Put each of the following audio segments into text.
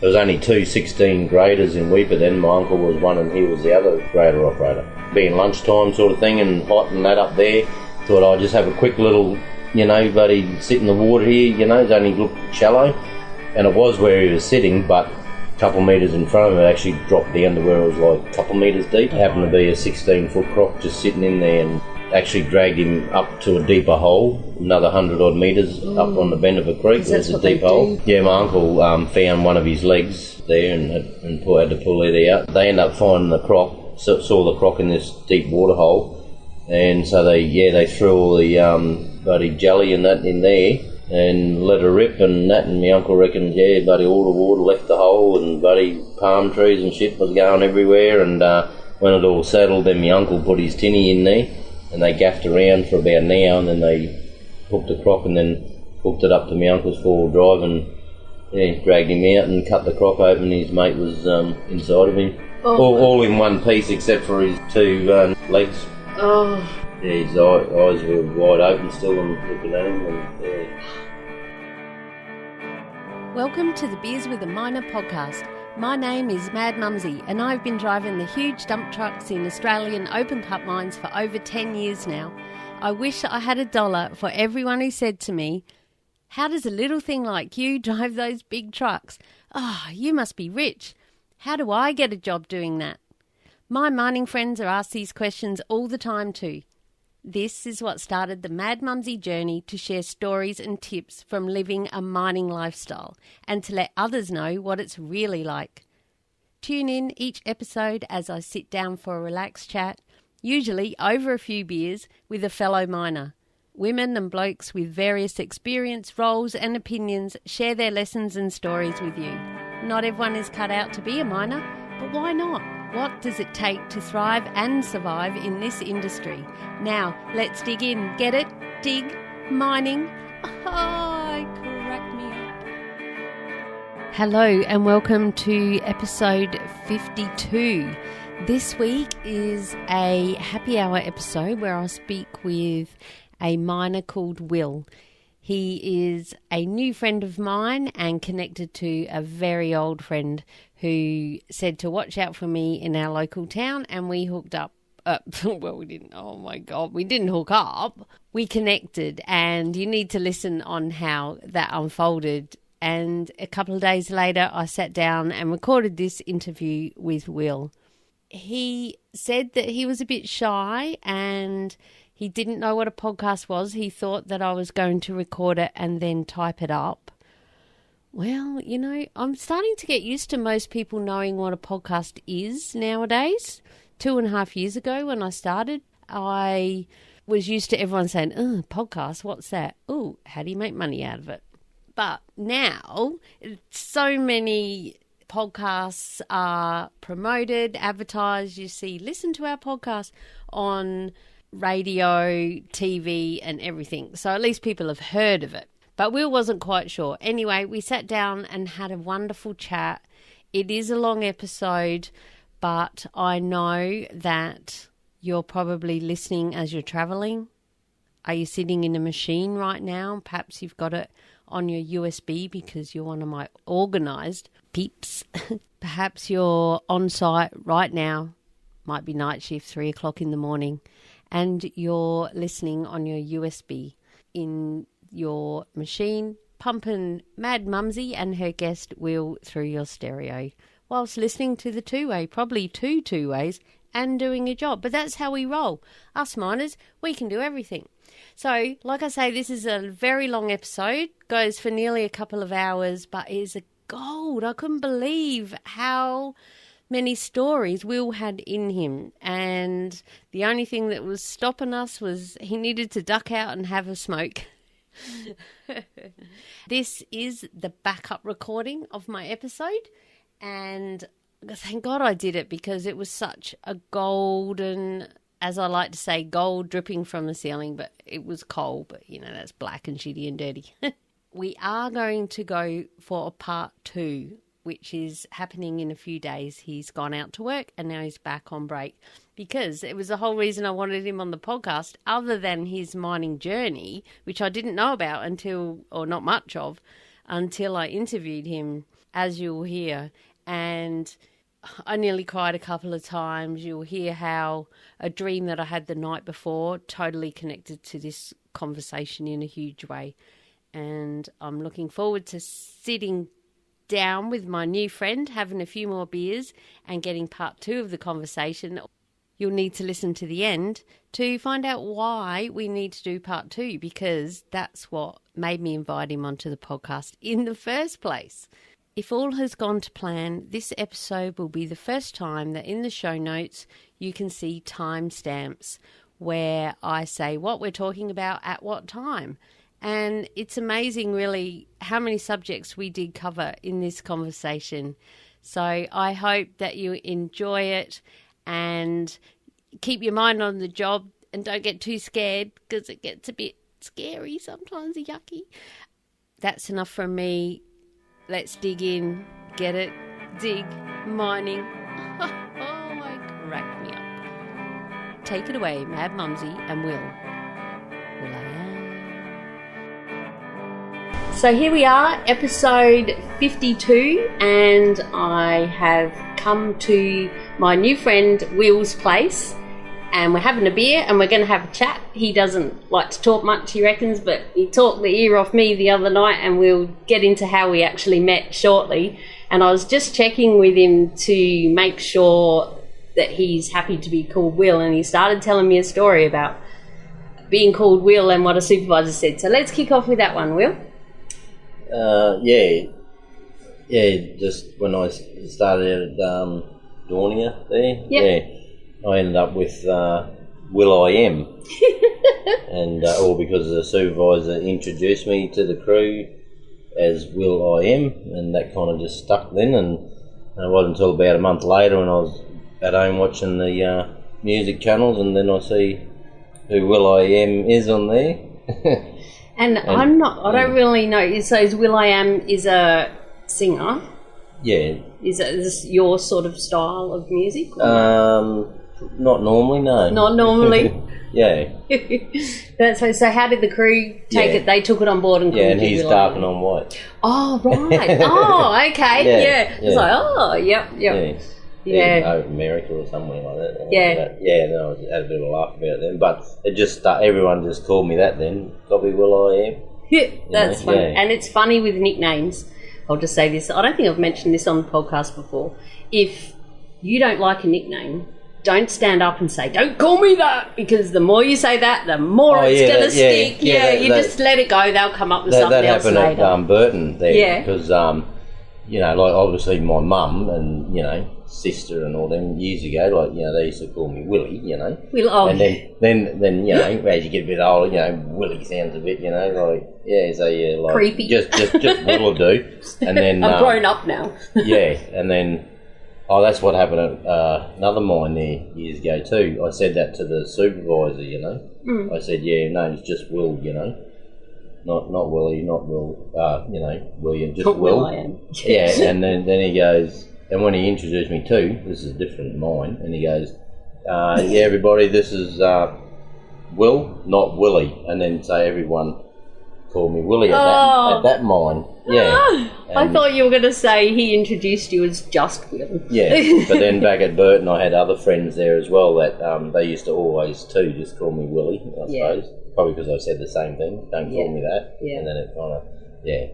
There was only 2 16 graders in Weipa then. My uncle was one and he was the other grader operator. Being lunchtime sort of thing and hot and that up there, thought I'd just have a quick little, buddy, sit in the water here, it only looked shallow. And it was where he was sitting, but a couple of metres in front of him, it actually dropped down to where it was like a couple of metres deep. It happened to be a 16-foot croc just sitting in there, and actually dragged him up to a deeper hole, another 100 odd metres up on the bend of a creek. There's a deep hole. Yeah, my uncle found one of his legs there and had to pull it out. They ended up finding the croc, saw the croc in this deep water hole, and so they threw all the bloody jelly and that in there and let her rip and that, and my uncle reckoned, buddy, all the water left the hole and buddy, palm trees and shit was going everywhere, and when it all settled, then my uncle put his tinny in there and they gaffed around for about an hour, and then they hooked the croc and then hooked it up to my uncle's four-wheel drive and dragged him out and cut the croc open. His mate was inside of him. All in one piece except for his 2 legs. Oh. Yeah, his eyes were wide open still and looking at him. Welcome to the Beers with a Miner podcast. My name is Mad Mumzie and I've been driving the huge dump trucks in Australian open cut mines for over 10 years now. I wish I had $1 for everyone who said to me, "How does a little thing like you drive those big trucks? Oh, you must be rich. How do I get a job doing that?" My mining friends are asked these questions all the time too. This is what started the Mad Mumzie journey to share stories and tips from living a mining lifestyle and to let others know what it's really like. Tune in each episode as I sit down for a relaxed chat, usually over a few beers, with a fellow miner. Women and blokes with various experience, roles and opinions share their lessons and stories with you. Not everyone is cut out to be a miner, but why not? What does it take to thrive and survive in this industry? Now, let's dig in. Get it? Dig? Mining? Oh, crack me up. Hello and welcome to episode 52. This week is a happy hour episode where I speak with a miner called Will. He is a new friend of mine and connected to a very old friend who said to watch out for me in our local town, and we hooked up. Well, we didn't. Oh, my God. We didn't hook up. We connected, and you need to listen on how that unfolded. And a couple of days later, I sat down and recorded this interview with Will. He said that he was a bit shy and he didn't know what a podcast was. He thought that I was going to record it and then type it up. Well, I'm starting to get used to most people knowing what a podcast is nowadays. 2.5 years ago when I started, I was used to everyone saying, podcast, what's that? Oh, how do you make money out of it? But now, so many podcasts are promoted, advertised. You see, listen to our podcast on radio, TV and everything. So at least people have heard of it. But Will wasn't quite sure. Anyway, we sat down and had a wonderful chat. It is a long episode, but I know that you're probably listening as you're travelling. Are you sitting in a machine right now? Perhaps you've got it on your USB because you're one of my organised peeps. Perhaps you're on site right now. Might be night shift, 3 o'clock in the morning. And you're listening on your USB in your machine, pumping Mad Mumzie and her guest Will through your stereo, whilst listening to the two-way, probably two ways, and doing your job. But that's how we roll. Us miners, we can do everything. So, like I say, this is a very long episode, goes for nearly a couple of hours, but it is a gold. I couldn't believe how many stories Will had in him, and the only thing that was stopping us was he needed to duck out and have a smoke. This is the backup recording of my episode, and thank God I did it because it was such a golden, as I like to say, gold dripping from the ceiling, but it was coal, but that's black and shitty and dirty. We are going to go for a part 2, which is happening in a few days. He's gone out to work and now he's back on break, because it was the whole reason I wanted him on the podcast, other than his mining journey, which I didn't know about until, or not much of, until I interviewed him as you'll hear. And I nearly cried a couple of times. You'll hear how a dream that I had the night before totally connected to this conversation in a huge way. And I'm looking forward to sitting down with my new friend, having a few more beers and getting part 2 of the conversation. You'll need to listen to the end to find out why we need to do part 2, because that's what made me invite him onto the podcast in the first place. If all has gone to plan, this episode will be the first time that in the show notes you can see timestamps where I say what we're talking about at what time. And it's amazing, really, how many subjects we did cover in this conversation. So I hope that you enjoy it and keep your mind on the job and don't get too scared, because it gets a bit scary sometimes, yucky. That's enough from me. Let's dig in, get it, dig, mining. Oh, my, crack me up. Take it away, Mad Mumzie and Will I am. So here we are, episode 52, and I have come to my new friend Will's place, and we're having a beer and we're going to have a chat. He doesn't like to talk much, he reckons, but he talked the ear off me the other night, and we'll get into how we actually met shortly. And I was just checking with him to make sure that he's happy to be called Will, and he started telling me a story about being called Will and what a supervisor said. So let's kick off with that one, Will. Just when I started at Dornier there, I ended up with Will I Am, and all because the supervisor introduced me to the crew as Will I Am, and that kind of just stuck then. And it wasn't until about a month later when I was at home watching the music channels, and then I see who Will I Am is on there. And I don't really know. So is Will I Am is a singer? Yeah. Is this your sort of style of music? Not normally, no. Not normally? Yeah. That's right. So how did the crew take it? They took it on board and called it and he's dark and I'm white. Oh, right. Oh, okay. Yeah. It's like, oh, yep. Over America or somewhere like that. No, I had a bit of a laugh about it then. But it just everyone just called me that then. Copy Will I Am. Yeah, that's funny. Yeah. And it's funny with nicknames. I'll just say this. I don't think I've mentioned this on the podcast before. If you don't like a nickname, don't stand up and say, don't call me that, because the more you say that, the more it's going to stick. Just let it go. They'll come up with something else later. That happened at Burton there because, like obviously my mum and, sister and all them years ago, they used to call me Willie, And then as you get a bit older, Willie sounds a bit, creepy. Just Will will do. And then I'm grown up now. And then that's what happened at another mine there years ago too. I said that to the supervisor, I said, it's just Will, not Willie, not Will, William, just Will. I Am. And then he goes, and when he introduced me too, this is a different mine, and he goes, everybody, this is Will, not Willie. And then say everyone called me Willie at that mine. I thought you were going to say he introduced you as just Will. But then back at Burton I had other friends there as well that they used to always too just call me Willie, I suppose. Probably because I said the same thing, don't call me that. And then it kind of,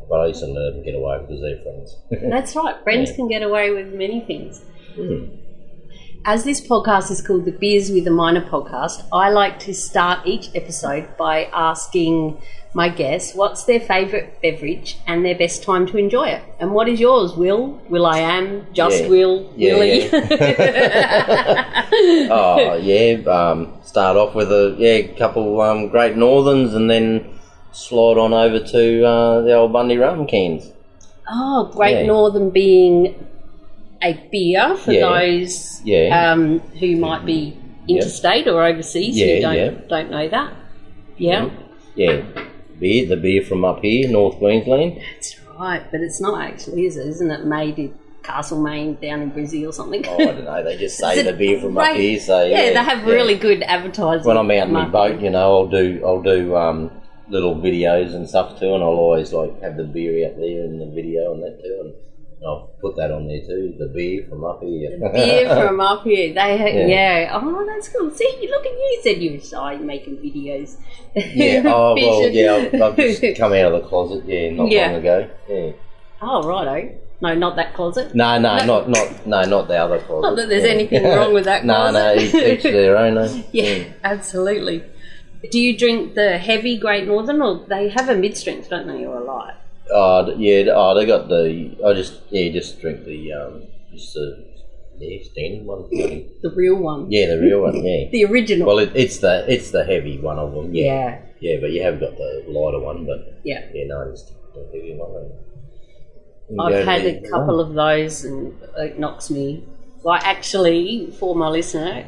but I used to let them get away because they're friends. That's right, friends can get away with many things. As this podcast is called the Beers with a Minor podcast, I like to start each episode by asking my guests what's their favourite beverage and their best time to enjoy it. And what is yours, Will? Will I Am? Just Will? Willie? Start off with a couple Great Northerns and then slide on over to the old Bundy rum cans. Oh, Great Northern being a beer for those who might be interstate or overseas who don't know that. The beer from up here, North Queensland. That's right, but it's not actually, is it? Isn't it made in Castlemaine down in Brazil or something? I don't know, they just say the beer from up here. So they have really good advertising. When I'm out in my boat, I'll do little videos and stuff too, and I'll always have the beer out there in the video and that too. And I'll put that on there too. The beer from up here. The beer from up here. Yeah. Oh, that's cool. See, look at you. You said you were shy making videos. Yeah. Oh well. Yeah. I've just come out of the closet. Yeah, not long ago. Yeah. Oh, righto. No, not that closet. No, not the other closet. Not that there's anything wrong with that closet. No, each their own. Eh? Yeah, absolutely. Do you drink the heavy Great Northern, or they have a mid-strength, don't they, or a light? They got the. I just drink the standard one. The real one. Yeah, the real one. Yeah. The original. Well, it's the heavy one of them. Yeah. Yeah, but you have got the lighter one, but yeah, no, it's the heavy one. I've had a couple of those, and it knocks me. Like, actually, for my listener,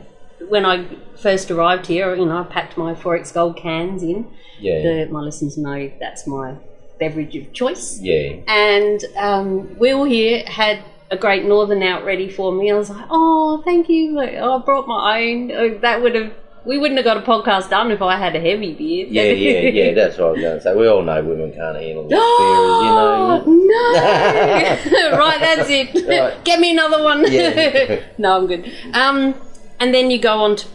when I first arrived here, I packed my 4X Gold cans in. Yeah. My listeners know that's my beverage of choice. Yeah. And Will here had a Great Northern out ready for me. I was like, oh, thank you. I brought my own. We wouldn't have got a podcast done if I had a heavy beer. Yeah, that's what I was going to say. We all know women can't handle the Oh, no. Right, that's it. Right. Get me another one. Yeah. No, I'm good. And then you go on to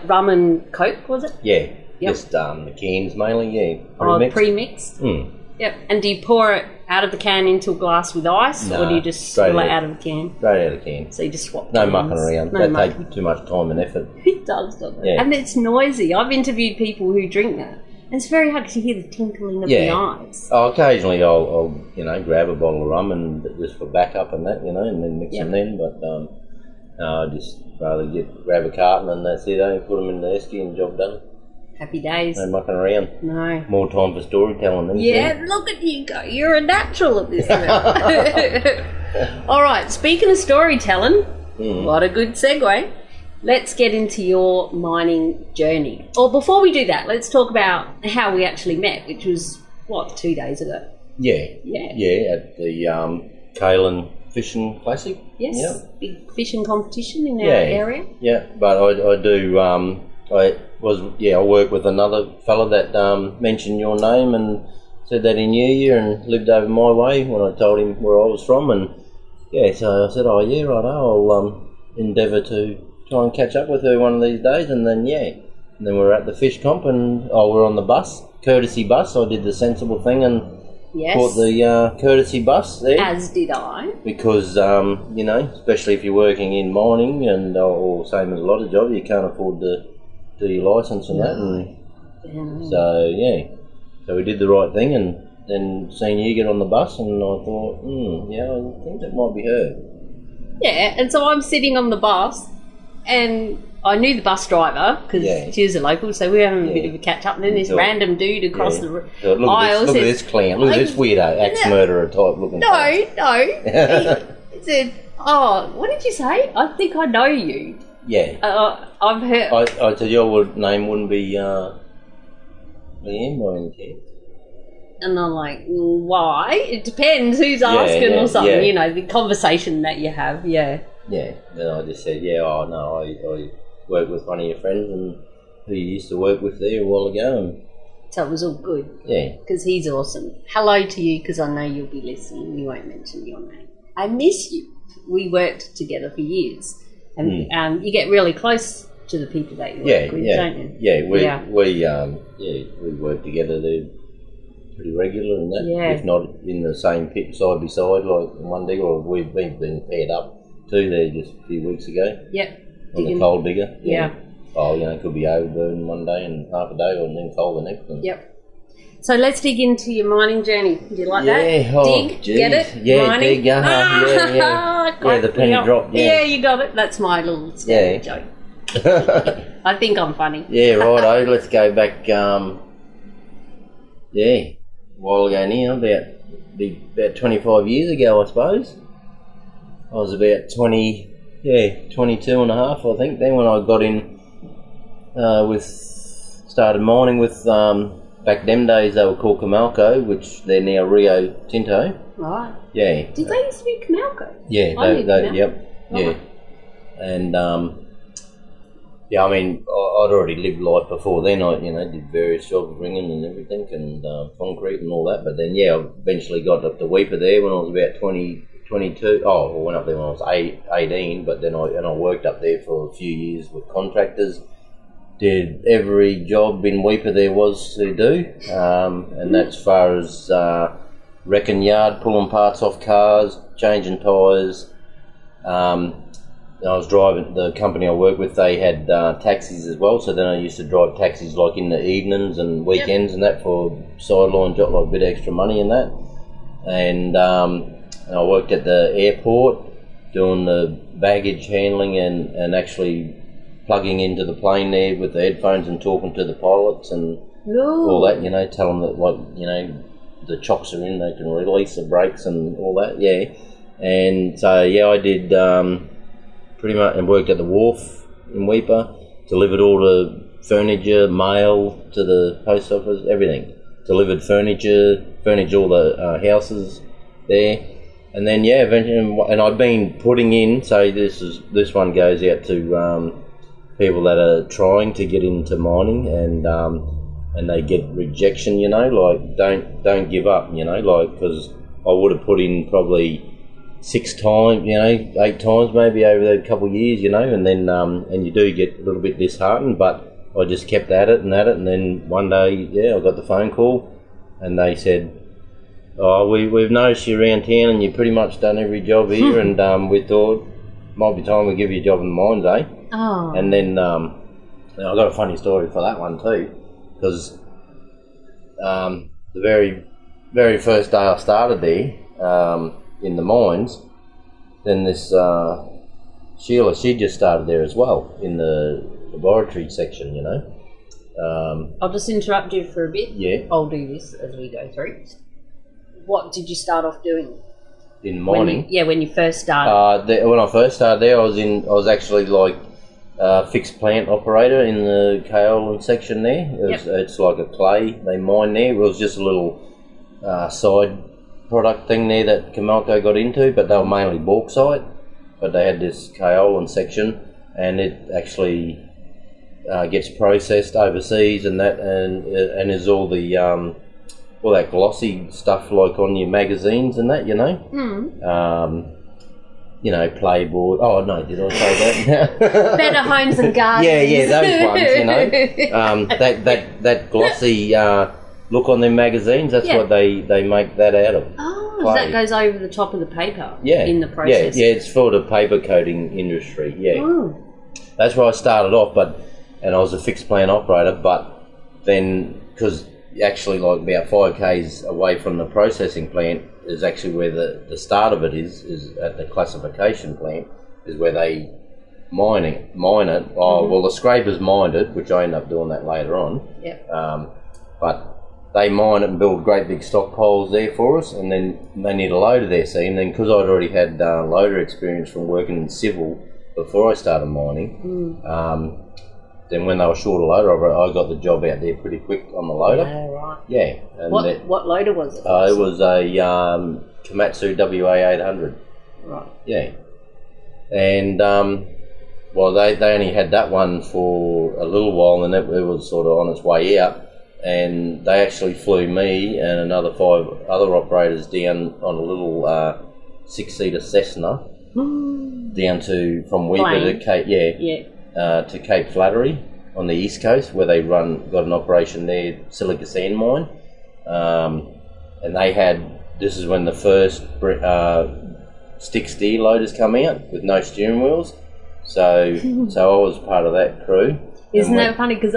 rum and Coke, was it? Yeah. Yep. Just the cans mainly, yeah. Pre-mixed. Pre-mixed? Mm. Yep. And do you pour it out of the can into a glass with ice, or do you just spill it out of the can? Straight out of the can. So you just swap No cans. mucking around. That takes too much time and effort. It does, doesn't it? Yeah. And it's noisy. I've interviewed people who drink that. And it's very hard because you hear the tinkling of the ice. Oh, occasionally I'll grab a bottle of rum and just for backup and that, and then mix them in. But I just rather grab a carton and that's it. Put them in the esky and job done. Happy days. No mucking around. No. More time for storytelling. Look at you go. You're a natural at this now. All right, speaking of storytelling, what a good segue. Let's get into your mining journey. Or before we do that, let's talk about how we actually met, which was, 2 days ago? Yeah. Yeah, at the Kalen Fishing Classic. Yes, yeah. Big fishing competition in our area. Yeah, but I do... I work with another fella that mentioned your name and said that he knew you and lived over my way when I told him where I was from, and so I said, oh yeah, right, I'll endeavour to try and catch up with her one of these days, and then we're at the fish comp and we're on the bus, courtesy bus. I did the sensible thing and bought the courtesy bus there. As did I. Because especially if you're working in mining and or same as a lot of jobs, you can't afford to do your licence and that, and so we did the right thing, and then seeing you get on the bus, and I thought, I think that might be her. Yeah, and so I'm sitting on the bus, and I knew the bus driver because she was a local, so we were having a bit of a catch up, and then this random dude across the aisle look at this clown, look at this weirdo, axe-murderer type looking. No. He said, oh, what did you say? I think I know you. Yeah. I've heard... I said your name wouldn't be Liam by any chance. And I'm like, why? It depends who's asking or something, the conversation that you have, Yeah, then I just said, I work with one of your friends and who you used to work with there a while ago. And so it was all good. Yeah. Because he's awesome. Hello to you, because I know you'll be listening. You won't mention your name. I miss you. We worked together for years. And you get really close to the people that you work with, don't you? Yeah, we work together there pretty regular and that. Yeah. If not in the same pit side by side like one digger, or we've been paired up too there just a few weeks ago. Yep. On the coal digger. Yeah. Oh, it could be overburden one day and half a day, or then coal the next one. Yep. So let's dig into your mining journey. Do you like that? Dig, geez. Get it? Yeah, mining. dig, yeah, the penny drop. Yeah, you got it. That's my little joke. I think I'm funny. Yeah, righto. Let's go back. A while ago now, about 25 years ago, I suppose. I was about 22 and a half, I think. Then when I got in started mining with. Back them days they were called Comalco, which they're now Rio Tinto. Right. Yeah. Did they used to be Comalco? Yeah. Yep. Right. Yeah. And I'd already lived life before then. I did various jobs, ringing and everything, and concrete and all that. But then I eventually got up to Weipa there when I was about 20 22. Oh, I went up there when I was 18, but then I worked up there for a few years with contractors. Did every job in Weipa there was to do, and that's as far as wrecking yard, pulling parts off cars, changing tyres. I was driving, the company I worked with, they had taxis as well, so then I used to drive taxis like in the evenings and weekends and that for sideline job, like a bit of extra money and that. And I worked at the airport doing the baggage handling and actually plugging into the plane there with the headphones and talking to the pilots and all that, tell them that, like, the chocks are in, they can release the brakes and all that, And so, I did pretty much, and worked at the wharf in Weipa, delivered all the furniture, mail to the post office, everything. Delivered furniture all the houses there. And then, eventually, and I've been putting in, so this one goes out to people that are trying to get into mining and they get rejection, like don't give up, like, because I would have put in probably 6 times, 8 times maybe over a couple of years, and then and you do get a little bit disheartened, but I just kept at it, and then one day, I got the phone call, and they said, "Oh, we've noticed you around town, and you've pretty much done every job here, and we thought might be time we give you a job in the mines, eh?" Oh. And then I got a funny story for that one too, because the very, very first day I started there in the mines, then this Sheila, she just started there as well in the laboratory section, I'll just interrupt you for a bit. Yeah. I'll do this as we go through. What did you start off doing? In mining? When you first started. When I first started there, I was actually like fixed plant operator in the kaolin section there. It's like a clay they mine there. It was just a little side product thing there that Camalco got into, but they were mainly bauxite. But they had this kaolin section, and it actually gets processed overseas and that, and is all the all that glossy stuff like on your magazines and that, Playboy. Oh no, did I say that? Better Homes and Gardens. Those ones, that glossy look on their magazines. That's what they make that out of. Oh, so that goes over the top of the paper. Yeah, in the process. Yeah, it's for the paper coating industry. Yeah, That's where I started off, and I was a fixed plant operator. But then, because actually, like about 5 k's away from the processing plant is actually where the start of it is at the classification plant, is where they mine it. Oh, well, the scrapers mined it, which I ended up doing that later on. But they mine it and build great big stockpiles there for us, and then they need a loader there, see, and then because I'd already had loader experience from working in civil before I started mining, then when they were short a loader, I got the job out there pretty quick on the loader. Oh, right. Yeah. And what loader was it? It was a Komatsu WA800. Right. Yeah. And, well, they only had that one for a little while, and it was sort of on its way out. And they actually flew me and another 5 other operators down on a little 6-seater Cessna down from Weipa to Cape, to Cape Flattery on the east coast, where they got an operation there, silica sand mine, and they had. This is when the first stick steer loaders come out with no steering wheels. So I was part of that crew. Isn't that funny? Because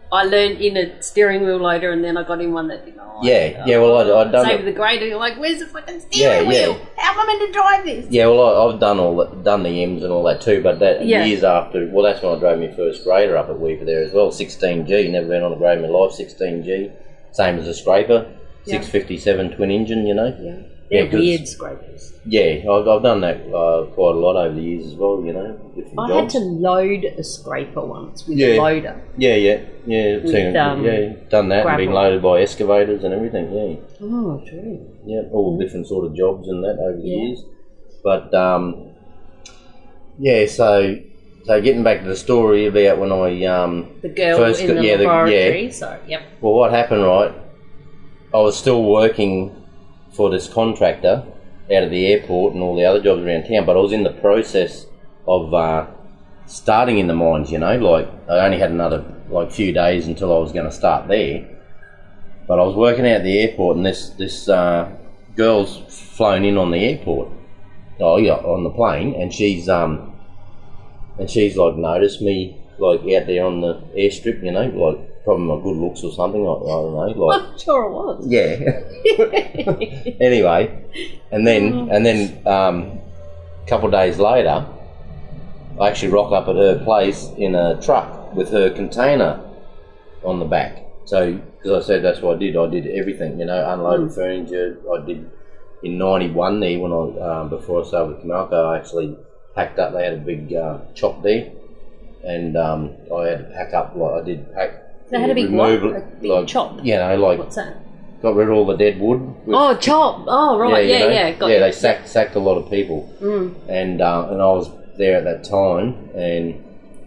I learned in a steering wheel loader, and then I got in one that didn't. Well, I'd done it. Over the grader, you're like, where's the fucking steering wheel? How am I meant to drive this? Yeah, well, I've done the M's and all that too, but years after, well, that's when I drove my first grader up at Weipa there as well, 16G, never been on a grader in my life, 16G, same as a scraper, 657 twin engine, They're weird scrapers. Yeah, I've done that quite a lot over the years as well, different I jobs. had to load a scraper once with a loader. Yeah. Done that and been loaded by excavators and everything, Oh, true. Yeah, all different sort of jobs and that over the years. But, so getting back to the story about when I... the girl first in the laboratory, Well, what happened, right, I was still working for this contractor, out of the airport and all the other jobs around town, but I was in the process of starting in the mines, you know, like I only had another like few days until I was going to start there. But I was working out at the airport, and this girl's flown in on the airport, on the plane, and she's like noticed me like out there on the airstrip, you know, like probably my good looks or something. I don't know. Like, I'm sure it was. Yeah. Anyway, and then a couple of days later, I actually rock up at her place in a truck with her container on the back. So, because I said that's what I did everything, you know, unloaded furniture. I did in '91 there when before I started with Comalco, I actually packed up. They had a big chop there, and I had to pack up. Like I did pack. They had a big what? A big like, chop. You know, like what's that? Got rid of all the dead wood. Chop. Oh, right. Yeah, got they sacked a lot of people, and I was there at that time, and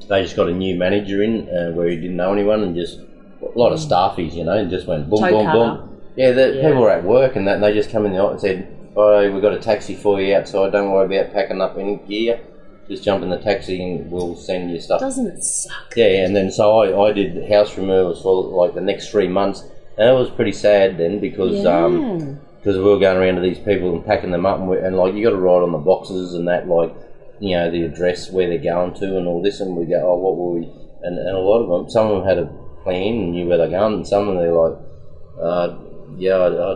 they just got a new manager in where he didn't know anyone, and just a lot of staffies, you know, and just went boom, boom, boom. Yeah, people were at work, and they just come in the office and said, "Oh, we've got a taxi for you outside. Don't worry about packing up any gear. Just jump in the taxi and we'll send you stuff." Doesn't it suck? Yeah, and then so I did house removals for like the next 3 months, and it was pretty sad then because we were going around to these people and packing them up, and like you got to write on the boxes and that, like, you know, the address where they're going to and all this, and we go, oh, what will we? And a lot of them, some of them had a plan and knew where they're going, and some of them they're like, I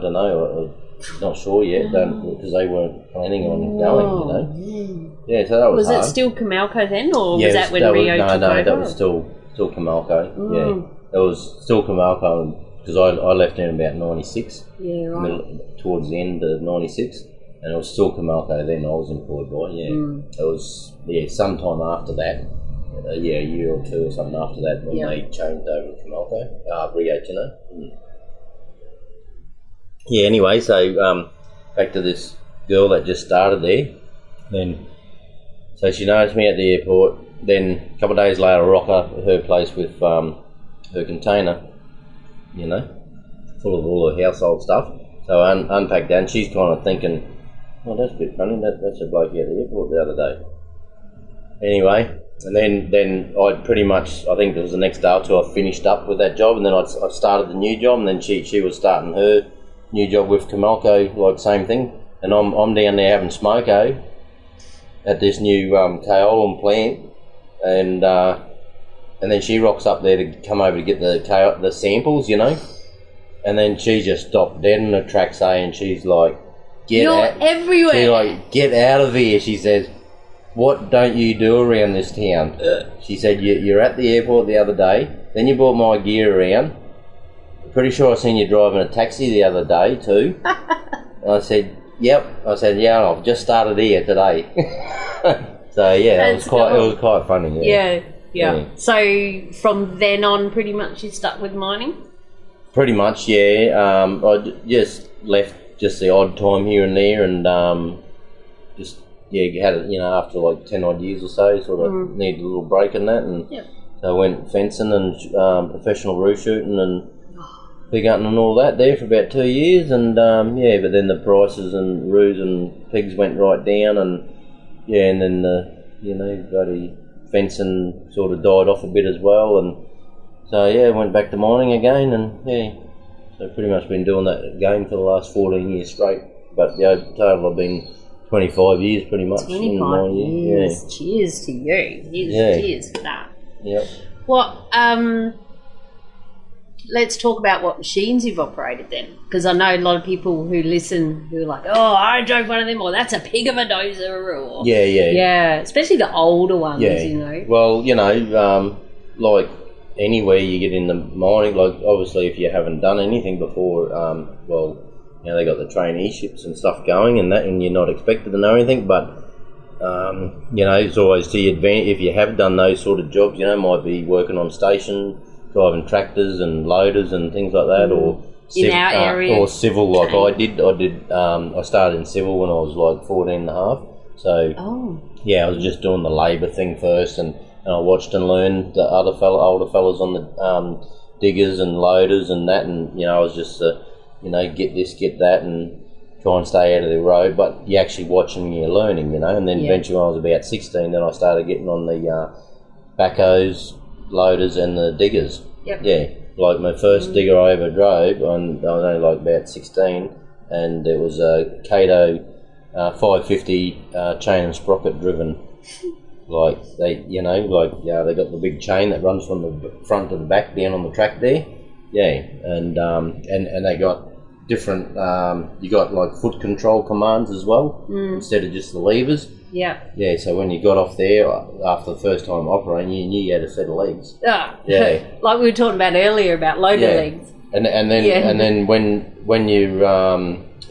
don't know, I'm not sure yet, because they weren't planning on going, you know. Yeah, so that was hard. It still Comalco then, or was that when Rio took over? No, that was still Comalco. Yeah, it was still Comalco because I left in about '96. Yeah, right. Towards the end of '96, and it was still Comalco then. I was employed by. It was sometime after that. A year or two or something after that when they changed over to Comalco, Rio Tinto. Yeah. Anyway, so back to this girl that just started there. Then, so she noticed me at the airport. Then a couple of days later, I rock up at her place with her container, you know, full of all her household stuff. So I unpacked that, and she's kind of thinking, "Oh, that's a bit funny. That's a bloke at the airport the other day." Anyway, and then I pretty much, I think it was the next day or two, I finished up with that job, and then I started the new job, and then she was starting her new job with Comalco, like same thing, and I'm down there having smoko at this new kaolin plant, and then she rocks up there to come over to get the samples, you know, and then she just stopped dead in the tracks, and she's like, "You're everywhere." She's like, "Get out of here," she says. "What don't you do around this town?" She said, "You're at the airport the other day, then you brought my gear around. Pretty sure I seen you driving a taxi the other day too." And I said, "Yep." I said, "Yeah, I've just started here today." So yeah, it was quite funny. Yeah. So from then on, pretty much you stuck with mining? Pretty much, yeah. I just left just the odd time here and there, and just had it, you know, after like 10 odd years or so, sort of needed a little break in that, and so I went fencing and professional roof shooting and pig hunting and all that there for about 2 years, and but then the prices and roos and pigs went right down, and then the bloody fencing sort of died off a bit as well, and so went back to mining again, and so pretty much been doing that again for the last 14 years straight, but total I've been 25 years pretty much. 25 years. Yeah. Cheers to you. Cheers for that. Yep. What, let's talk about what machines you've operated then, because I know a lot of people who listen who are like, "Oh, I drove one of them," or "That's a pig of a dozer," or yeah, especially the older ones, you know. Well, you know, like anywhere you get in the mining, like obviously if you haven't done anything before, you know, they got the traineeships and stuff going and that, and you're not expected to know anything, but you know, it's always to your advantage if you have done those sort of jobs. You know, might be working on station, driving tractors and loaders and things like that, or in our area, or civil, like I did. I started in civil when I was like 14 and a half. So I was just doing the labour thing first, and I watched and learned the older fellas on the diggers and loaders and that, and you know, I was just you know, get this, get that, and try and stay out of the road, but you're actually watching and you're learning, you know. And then eventually when I was about 16, then I started getting on the backhoes, loaders and the diggers. Yep. Yeah, like my first digger I ever drove, I was only like about 16, and it was a Kato 550 chain and sprocket driven. Like they got the big chain that runs from the front to the back down on the track there. Yeah, and they got different. You got like foot control commands as well instead of just the levers. Yeah. Yeah. So when you got off there after the first time operating, you knew you had a set of legs. Ah. Yeah. Like we were talking about earlier about loader legs. And then when you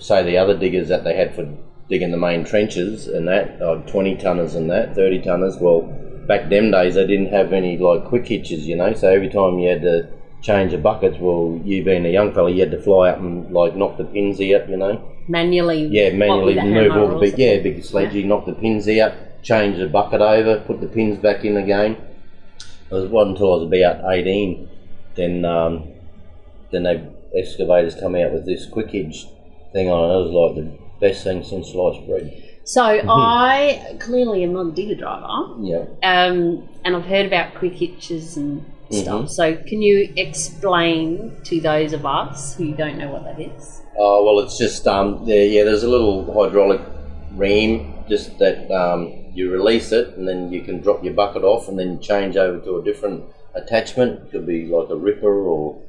say the other diggers that they had for digging the main trenches and that 20 tonners and that 30 tonners. Well, back them days they didn't have any like quick hitches, you know. So every time you had to change the buckets, well, you being a young fella, you had to fly up and like knock the pins out, you know. Manually move all the big sledgy, knock the pins out, change the bucket over, put the pins back in again. It wasn't until I was about 18 then they excavators come out with this quick hitch thing on it. It was like the best thing since sliced bread. So I clearly am not a digger driver. Yeah. And I've heard about quick hitches and stuff. So can you explain to those of us who don't know what that is? Oh, well, it's just there's a little hydraulic ram just that you release it and then you can drop your bucket off and then change over to a different attachment. It could be like a ripper or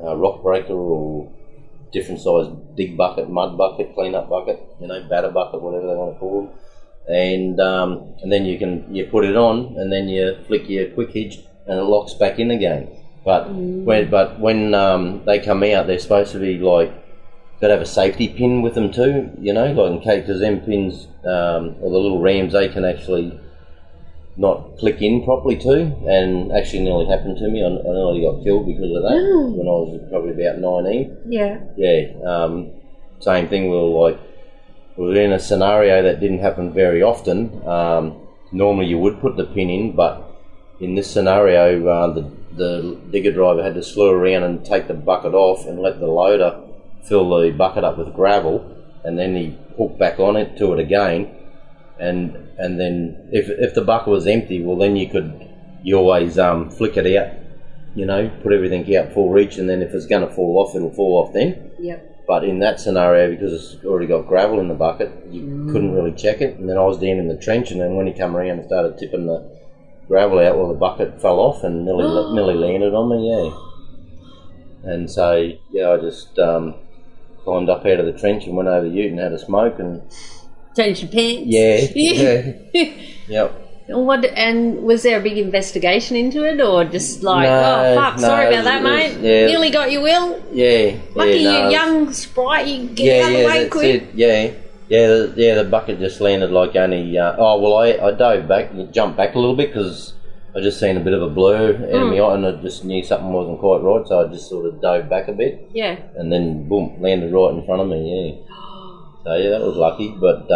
a rock breaker or different size dig bucket, mud bucket, clean up bucket, you know, batter bucket, whatever they want to call it. And then you put it on and then you flick your quick hitch and it locks back in again. But when they come out, they're supposed to be like got to have a safety pin with them too, you know, like in case, because them pins or the little rams, they can actually not click in properly too, and actually nearly happened to me. I nearly got killed because of that when I was probably about 19. Yeah. Yeah. Same thing. We were in a scenario that didn't happen very often. Normally you would put the pin in, but in this scenario, the digger driver had to slew around and take the bucket off and let the loader fill the bucket up with gravel, and then he hooked back on it to it again. And then if the bucket was empty, well then you always flick it out, you know, put everything out full reach, and then if it's going to fall off, it'll fall off then. Yep. But in that scenario, because it's already got gravel in the bucket, you couldn't really check it. And then I was down in the trench, and then when he come around and started tipping the gravel out, well the bucket fell off and nearly landed on me. Yeah. And so I just climbed up out of the trench and went over the ute and had a smoke and changed your pants. Yeah. Yep. And was there a big investigation into it, or just like, no, sorry about that, mate? Nearly got your will. Yeah. Lucky you, young sprite, you get out of the way quick. The bucket just landed like only. I dove back, jumped back a little bit because I just seen a bit of a blur out of my eye, and I just knew something wasn't quite right, so I just sort of dove back a bit. Yeah. And then boom, landed right in front of me. Yeah. So that was lucky, but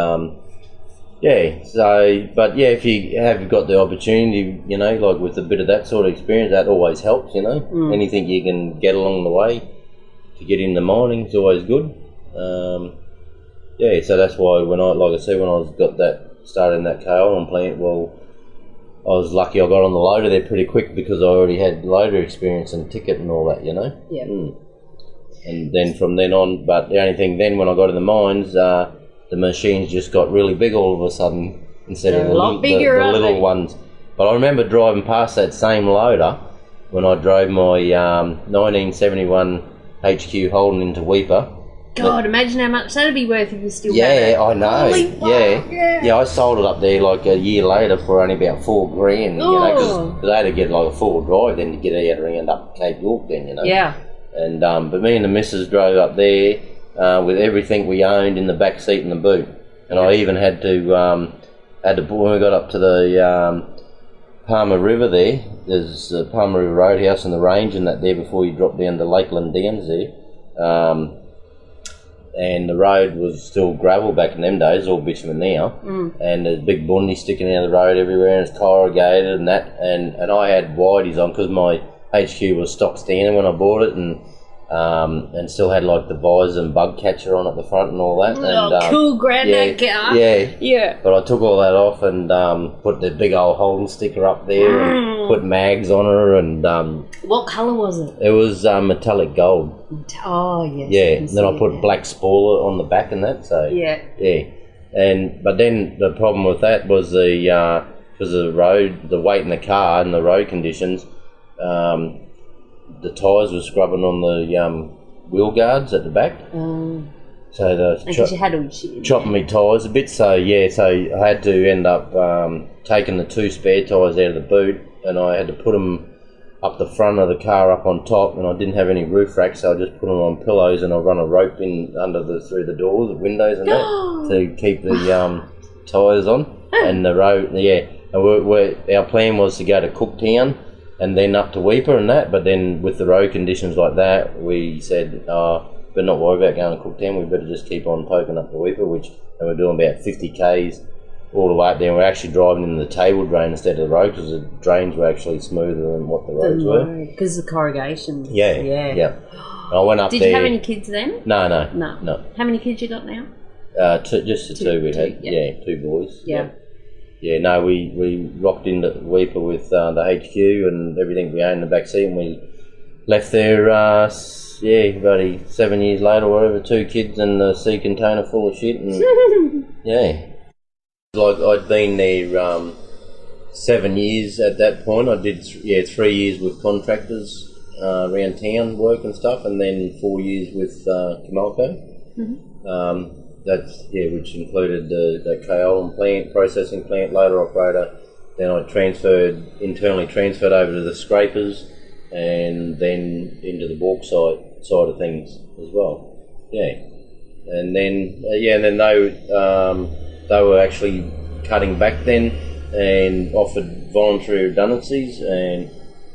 if you have got the opportunity, you know, like with a bit of that sort of experience, that always helps, you know. Anything you can get along the way to get into mining is always good. So that's why when I got that started in that kaolin plant, well, I was lucky I got on the loader there pretty quick because I already had loader experience and ticket and all that, you know. Yeah. And then from then on, but the only thing then when I got in the mines, the machines just got really big all of a sudden instead of the little ones. But I remember driving past that same loader when I drove my 1971 HQ Holden into Weipa. God, imagine how much that'd be worth if you still had it. Yeah, I know. Yeah, I sold it up there like a year later for only about $4,000, you know, because I had to get like a full drive then to get out around up Cape York then, you know. Yeah. And but me and the missus drove up there with everything we owned in the back seat and the boot, and I even had to when we got up to the Palmer River there. There's the Palmer River Roadhouse and the range and that there before you drop down to Lakeland Downs there. And the road was still gravel back in them days, all bitumen now. And there's big bundy sticking out of the road everywhere, and it's corrugated and that. And I had whiteys on because my HQ was stock standard when I bought it, and and still had like the visor and bug catcher on at the front and all that. And, cool granddad car. Yeah. But I took all that off and put the big old Holden sticker up there and put mags on her. And what colour was it? it was metallic gold. Oh, yes. Yeah. And then I put black spoiler on the back and that. So yeah. But then the problem with that was because of the road, the weight in the car and the road conditions. The tyres were scrubbing on the wheel guards at the back. So you had all shit chopping me tyres a bit. So I had to end up taking the 2 spare tyres out of the boot, and I had to put them up the front of the car up on top, and I didn't have any roof racks, so I just put them on pillows, and I run a rope in through the doors, the windows and that, to keep the tyres on. And the road, and our plan was to go to Cooktown and then up to Weipa and that, but then with the road conditions like that, we said, better not worry about going to Cooktown, we better just keep on poking up to Weipa, and we're doing about 50 k's all the way up there. And we're actually driving in the table drain instead of the road, because the drains were actually smoother than what the roads were. Because of the corrugation. Yeah. I went up there. Did you have any kids then? No. How many kids you got now? Just the two we had. Yeah. 2 boys. Yeah. Yeah, no, we rocked into Weipa with the HQ and everything we owned in the back seat, and we left there, about 7 years later or whatever, 2 kids and a sea container full of shit, and yeah. Like, I'd been there 7 years at that point. I did 3 years with contractors around town work and stuff, and then 4 years with Camalco. Which included the kaolin plant, processing plant, loader operator. Then I internally transferred over to the scrapers, and then into the bauxite side of things as well. Yeah, and then they were actually cutting back then and offered voluntary redundancies, and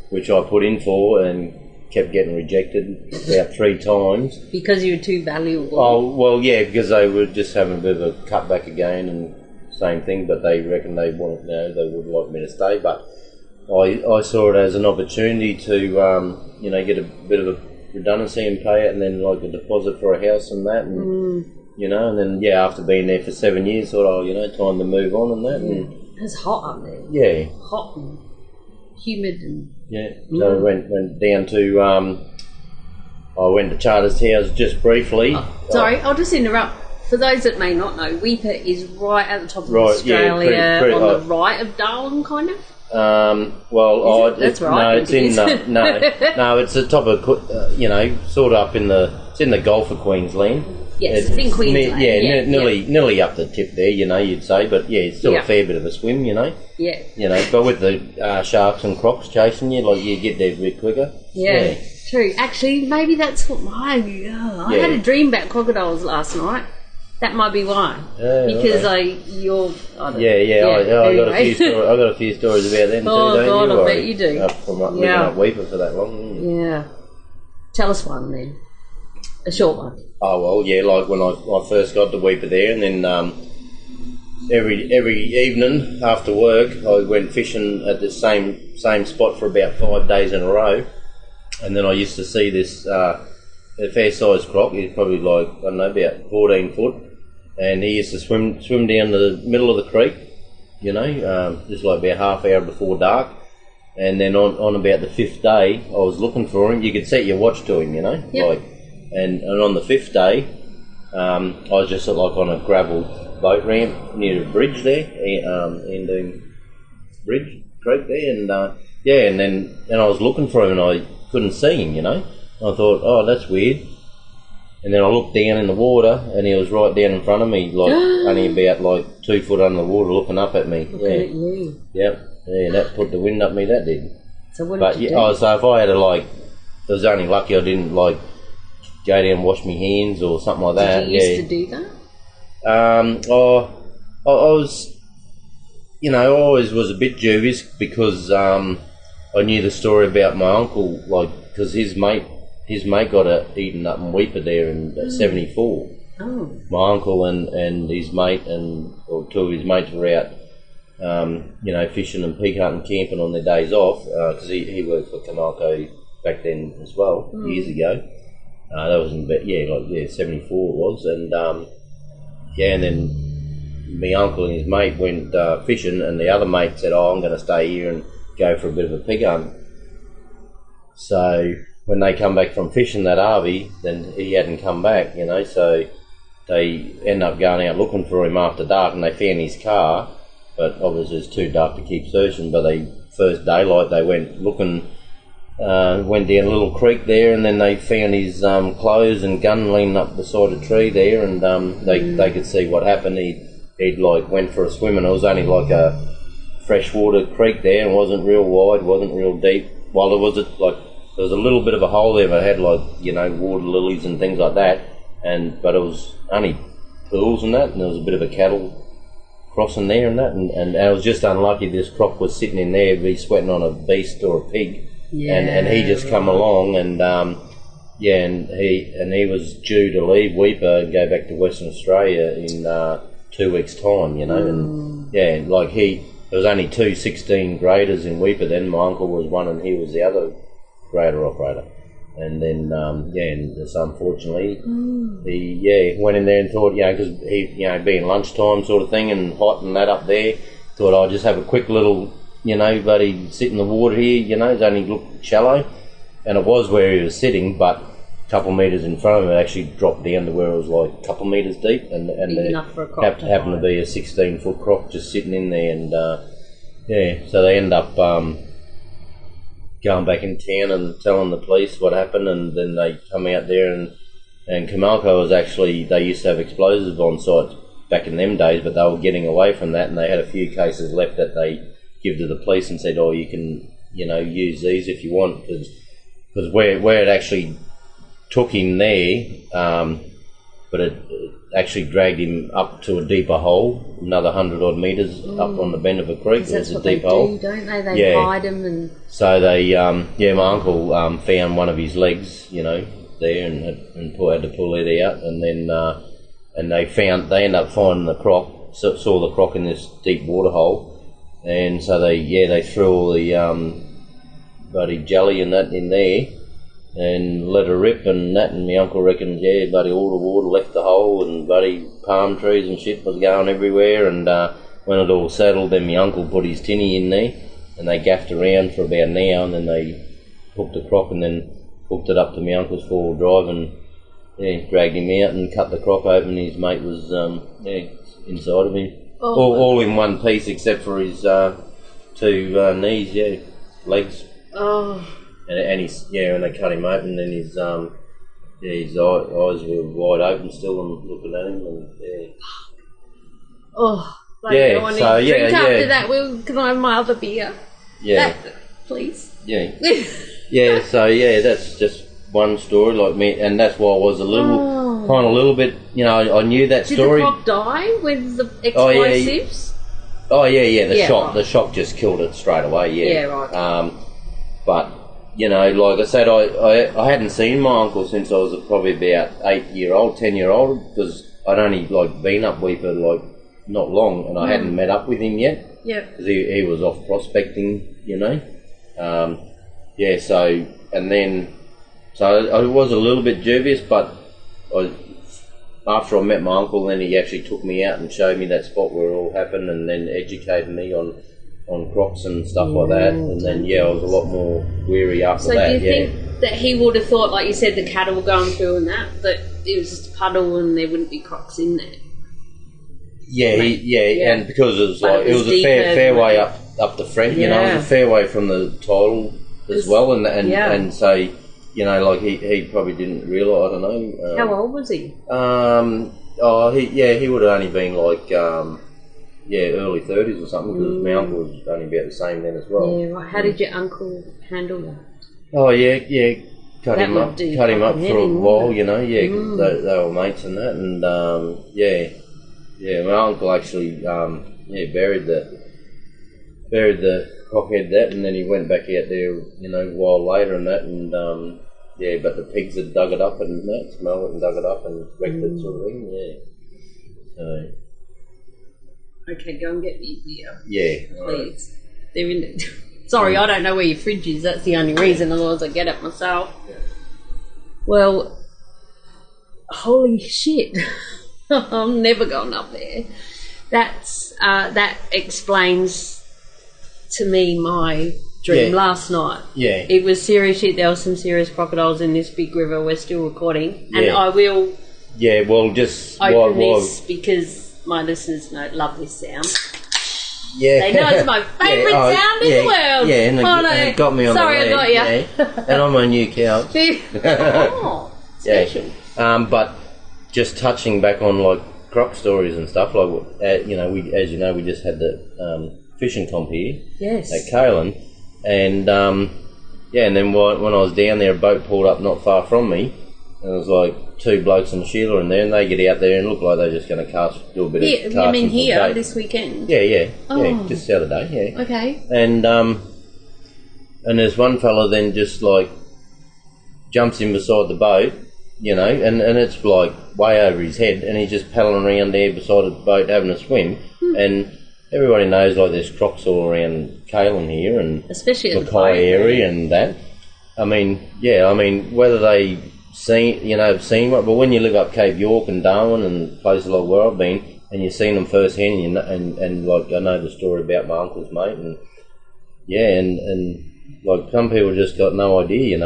which I put in for and kept getting rejected about 3 times. Because you were too valuable? Oh, well, yeah, because they were just having a bit of a cutback again, and same thing, but they reckon they would like me to stay. But I saw it as an opportunity to, get a bit of a redundancy and pay it, and then like a deposit for a house and that, and and then after being there for 7 years, thought, time to move on and that. And it's hot up there. Yeah. Hot and humid and... Yeah, so I went down to, I went to Charters Towers just briefly. Sorry, I'll just interrupt. For those that may not know, Weipa is right at the top of Australia, on the right of Darwin, kind of? That's right. No, it's in, no, it's the top of, sort of up in it's in the Gulf of Queensland. Yes, it's in Queensland. Nearly up the tip there, you'd say, but it's still a fair bit of a swim, Yeah. But with the sharks and crocs chasing you, you get there a bit quicker. Yeah, true. Actually, maybe that's what I had a dream about crocodiles last night. That might be why. Because I got a few stories about them too, don't you? Oh God, I bet you do. From living up Weipa for that long. Yeah. Tell us one then. A short one. Oh well, like when I first got to Weipa there, and then every evening after work I went fishing at the same spot for about 5 days in a row, and then I used to see this a fair sized croc. He's probably about 14 foot, and he used to swim down the middle of the creek, just like about half hour before dark. And then on about the 5th day, I was looking for him. You could set your watch to him, Yep. And on the 5th day, I was just on a gravel boat ramp near the bridge there, Ending Bridge Creek there, and then I was looking for him and I couldn't see him, I thought, oh, that's weird. And then I looked down in the water and he was right down in front of me, only about 2 foot under the water, looking up at me. Looking at you. Yep. Yeah, that put the wind up me, that did. So what did you do? So if I had it was only lucky I didn't go down and wash my hands or something like that. Did you used to do that? I was, I always was a bit dubious because I knew the story about my uncle, because his mate got eaten up in Weipa there in 74. Oh. My uncle and his mate or 2 of his mates were out, fishing and peak hunting, camping on their days off, because he worked for Camalco back then as well, years ago. That was in about, 74 it was, and and then my uncle and his mate went fishing, and the other mate said, "Oh, I'm going to stay here and go for a bit of a pig hunt." So when they come back from fishing that Arby, then he hadn't come back, so they end up going out looking for him after dark, and they found his car, but obviously it's too dark to keep searching. But first daylight they went looking, went down a little creek there, and then they found his clothes and gun leaning up beside a tree there, and they could see what happened. He'd went for a swim, and it was only like a freshwater creek there, and wasn't real wide, wasn't real deep. Well, there was a little bit of a hole there, but it had water lilies and things like that, but it was only pools and that, and there was a bit of a cattle crossing there and that, and it was just unlucky this croc was sitting in there, be sweating on a beast or a pig, and he just come along, and and he was due to leave Weipa and go back to Western Australia in 2 weeks' time, and there was only 2 16 graders in Weipa then. My uncle was one, and he was the other grader operator. And then, and just unfortunately, he went in there and thought, because he, being lunchtime sort of thing and hot and that up there, thought I'll just have a quick little, buddy, sit in the water here, it's only looked shallow. And it was where he was sitting, but a couple of metres in front of him, it actually dropped down to where it was like a couple of metres deep. And enough for a croc happened to be a 16-foot croc just sitting in there. And, so they end up going back in town and telling the police what happened, and then they come out there, and Camalco was actually, they used to have explosives on site back in them days, but they were getting away from that, and they had a few cases left that they give to the police and said, "Oh, you can, use these if you want," because where it actually took him there, but it actually dragged him up to a deeper hole, another 100 odd metres up on the bend of a creek. It was a deep hole. Don't they? They hide him, and so they, my uncle found one of his legs, there, and had to pull it out, and then and they ended up finding the croc. Saw the croc in this deep water hole, and so they threw all the bloody jelly and that in there, and let her rip and that, and my uncle reckons, buddy, all the water left the hole, and buddy, palm trees and shit was going everywhere, and when it all settled, then my uncle put his tinny in there, and they gaffed around for about an hour, and then they hooked the croc, and then hooked it up to my uncle's four-wheel drive, and dragged him out and cut the croc open. His mate was inside of him, all in one piece except for his 2 knees, legs. And they cut him open, and his eyes were wide open still, and looking at him, and after that, can I have my other beer? Please. So that's just one story, like me, and that's why I was a little bit, I knew that story. Did the croc die with the explosives? The shock just killed it straight away. Yeah, right. But like I said, I hadn't seen my uncle since I was probably about 10 year old, because I'd only been up Weipa not long, and I hadn't met up with him yet. Yeah. Because he was off prospecting, So I was a little bit dubious, but after I met my uncle, then he actually took me out and showed me that spot where it all happened, and then educated me on crocs and stuff like that, and then I was a lot more wary after that. So do you think that he would have thought, like you said, the cattle were going through and that it was just a puddle and there wouldn't be crocs in there? And because it was a fair way up the front, it was a fair way from the tidal as well, and so he probably didn't realise. I don't know. How old was he? He would have only been early 30s or something, because my uncle was only about the same then as well. Yeah, right. How did your uncle handle that? Oh cut him up for a while, because they were mates and that, and my uncle actually buried the crockhead that, and then he went back out there, a while later and that, and but the pigs had dug it up and that, smelled it and dug it up and wrecked it, sort of thing. So. Okay, go and get me beer. Yeah. Please. Right. They're in it. Sorry, I don't know where your fridge is. That's the only reason. Otherwise, I get it myself. Yeah. Well, holy shit, I'm never going up there. That explains to me my dream last night. Yeah. It was serious shit. There were some serious crocodiles in this big river. We're still recording. And I will just open this because my listeners love this sound. Yeah. They know it's my favourite sound in the world. Yeah, and it got me on the leg. Sorry, I got you. Yeah. And on my new couch. Oh, special. Yeah. But just touching back on like croc stories and stuff, like we just had the fishing comp here. Yes. At Kalen, and and then when I was down there, a boat pulled up not far from me, and it was like two blokes and Sheila in there, and they get out there and look like they're just going to do a bit of casting. You mean here this weekend? Yeah, just the other day, yeah. Okay. And there's one fella then just like jumps in beside the boat, and it's like way over his head, and he's just paddling around there beside the boat having a swim, and everybody knows like there's crocs all around Kalen here, and especially in the Mackay area and that. I mean, whether they have seen what, but when you live up Cape York and Darwin and places like where I've been, and you've seen them firsthand, and like I know the story about my uncle's mate, and and like some people just got no idea, and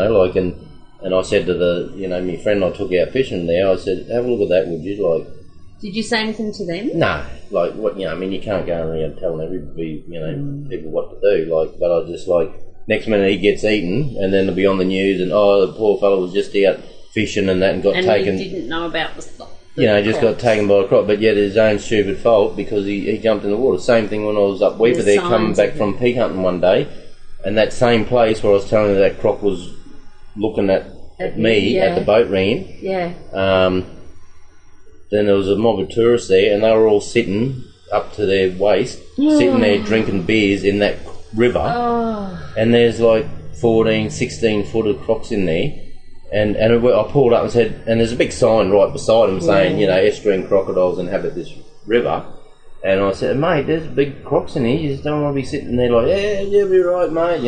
I said to my friend I took out fishing there, I said, have a look at that, would you? Like, did you say anything to them? No, like what you can't go around telling everybody, people what to do. Like, but I just like next minute he gets eaten, and then it'll be on the news, and the poor fellow was just out fishing and that, and got taken. And he didn't know about the stuff. Just got taken by a crop, but yet his own stupid fault because he jumped in the water. Same thing when I was up Weipa there, coming back from peak hunting one day, and that same place where I was telling you that croc was looking at me at the boat ramp. Yeah. Then there was a mob of tourists there, and they were all sitting up to their waist, sitting there drinking beers in that river. Oh. And there's like 14, 16 foot of crocs in there. And I pulled up and said, and there's a big sign right beside them saying, estuarine crocodiles inhabit this river. And I said, mate, there's big crocs in here. You just don't want to be sitting there like, yeah, you'll be right, mate,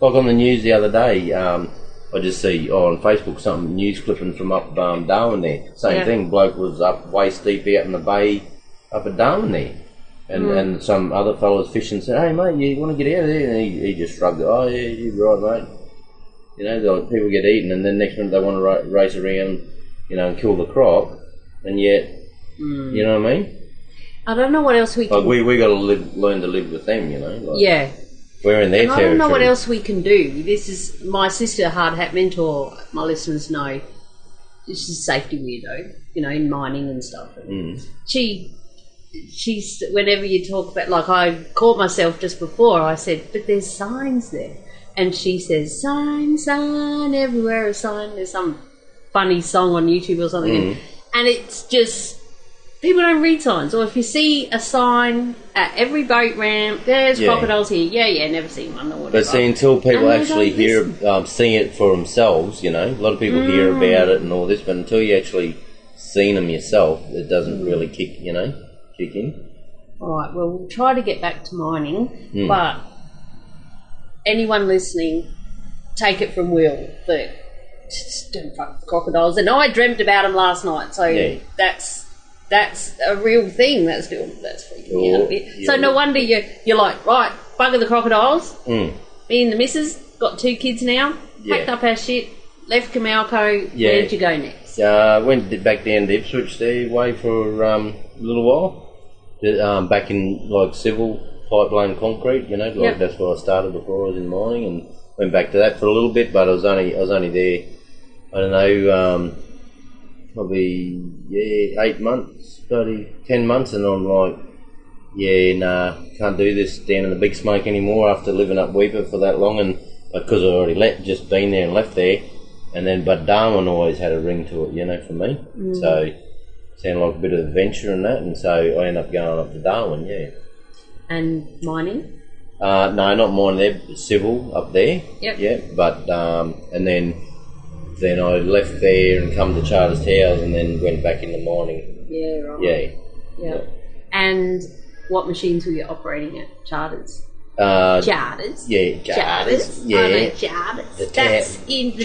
Like on the news the other day, I just see on Facebook some news clipping from up Darwin there. Same thing, bloke was up waist deep out in the bay up at Darwin there. And some other fellas fishing said, hey mate, you want to get out of there? And he just shrugged it, oh yeah, you're right mate. Like people get eaten and then next minute they want to race around, and kill the croc, and yet, you know what I mean? I don't know what else we can... Like we got to learn to live with them, Like, yeah. We're in their territory. I don't know what else we can do. This is my sister, Hard Hat Mentor. My listeners know she's a safety weirdo, in mining and stuff. She's whenever you talk about, like I caught myself just before, I said, but there's signs there. And she says, sign, everywhere a sign. There's some funny song on YouTube or something. And it's just... people don't read signs, or if you see a sign at every boat ramp, there's crocodiles here. Yeah, never seen one or whatever. But see, until people actually see it for themselves, a lot of people hear about it and all this, but until you actually seen them yourself, it doesn't really kick in. All right, well, we'll try to get back to mining, but anyone listening, take it from Will that just don't fuck with crocodiles. And I dreamt about them last night, so that's a real thing. That's freaking me out a bit. So no wonder you're like, right, bugger the crocodiles. Me and the missus got 2 kids now. Packed up our shit, left Camalco. Where'd you go next? Went back down to Ipswich there, away for a little while. Back in like civil pipeline concrete, that's where I started before I was in mining, and went back to that for a little bit. But I was only there. I don't know. Probably 8 months, 10 months, and I'm like, can't do this down in the big smoke anymore after living up Weipa for that long, and because I already just been there and left there, and then but Darwin always had a ring to it, for me. So it sounded like a bit of adventure and that, and so I ended up going up to Darwin. And mining? No, not mining there, civil up there. But and then I left there and come to Charters Towers and then went back into mining. Yeah, right. Yeah. And what machines were you operating at Charters? Jarders. Yeah, Jarders. Yeah. I know Jarders. That's in the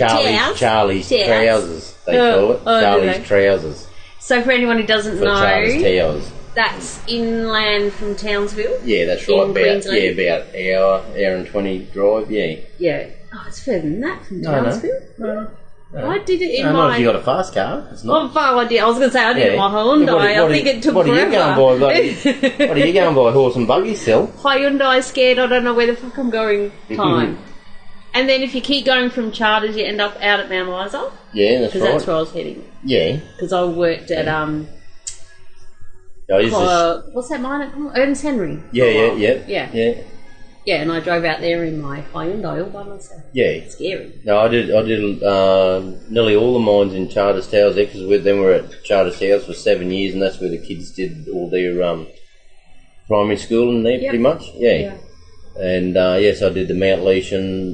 Charlie's trousers, they call it. Charlie's trousers. So for anyone who doesn't know, Charlie's towels. That's inland from Townsville? Yeah, that's right. In Queensland? About hour and 20 drive, yeah. Yeah. Oh, it's further than that from Townsville? No. I did it in my... Not if you got a fast car. It's not. Oh, I was going to say, I did it in my Hyundai. I think it took forever. What are you going by? What are you going by? Horse and buggy still? Hyundai scared, I don't know where the fuck I'm going time. And then if you keep going from Charters, you end up out at Mount Isa. Yeah, that's right. Because that's where I was heading. Yeah. Because I worked at... what's that mine called? Ernest Henry. Yeah. Yeah, and I drove out there in my Hyundai all by myself. Yeah. It's scary. No, I did nearly all the mines in Charters Towers there, because then we were at Charters Towers for 7 years, and that's where the kids did all their primary school in there, pretty much. Yeah. And yes, I did the Mount Leeshan,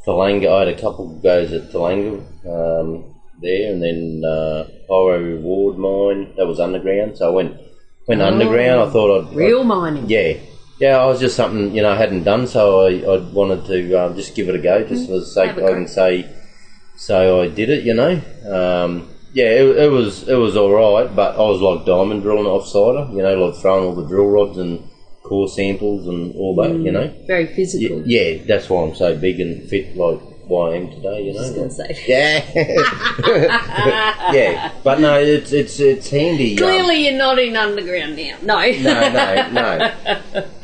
Thalanga. I had a couple of goes at Thalanga there, and then Pyro Reward mine, that was underground. So I went underground. I thought real mining. Yeah, I was just something I hadn't done, so I wanted to just give it a go, just for the sake I can say. So I did it, it was all right, but I was like diamond drilling offsider, like throwing all the drill rods and core samples and all that, Very physical. Yeah, that's why I'm so big and fit, like why I am today, I was going to say. Yeah. Yeah, but no, it's handy. Clearly you're not in underground now. No.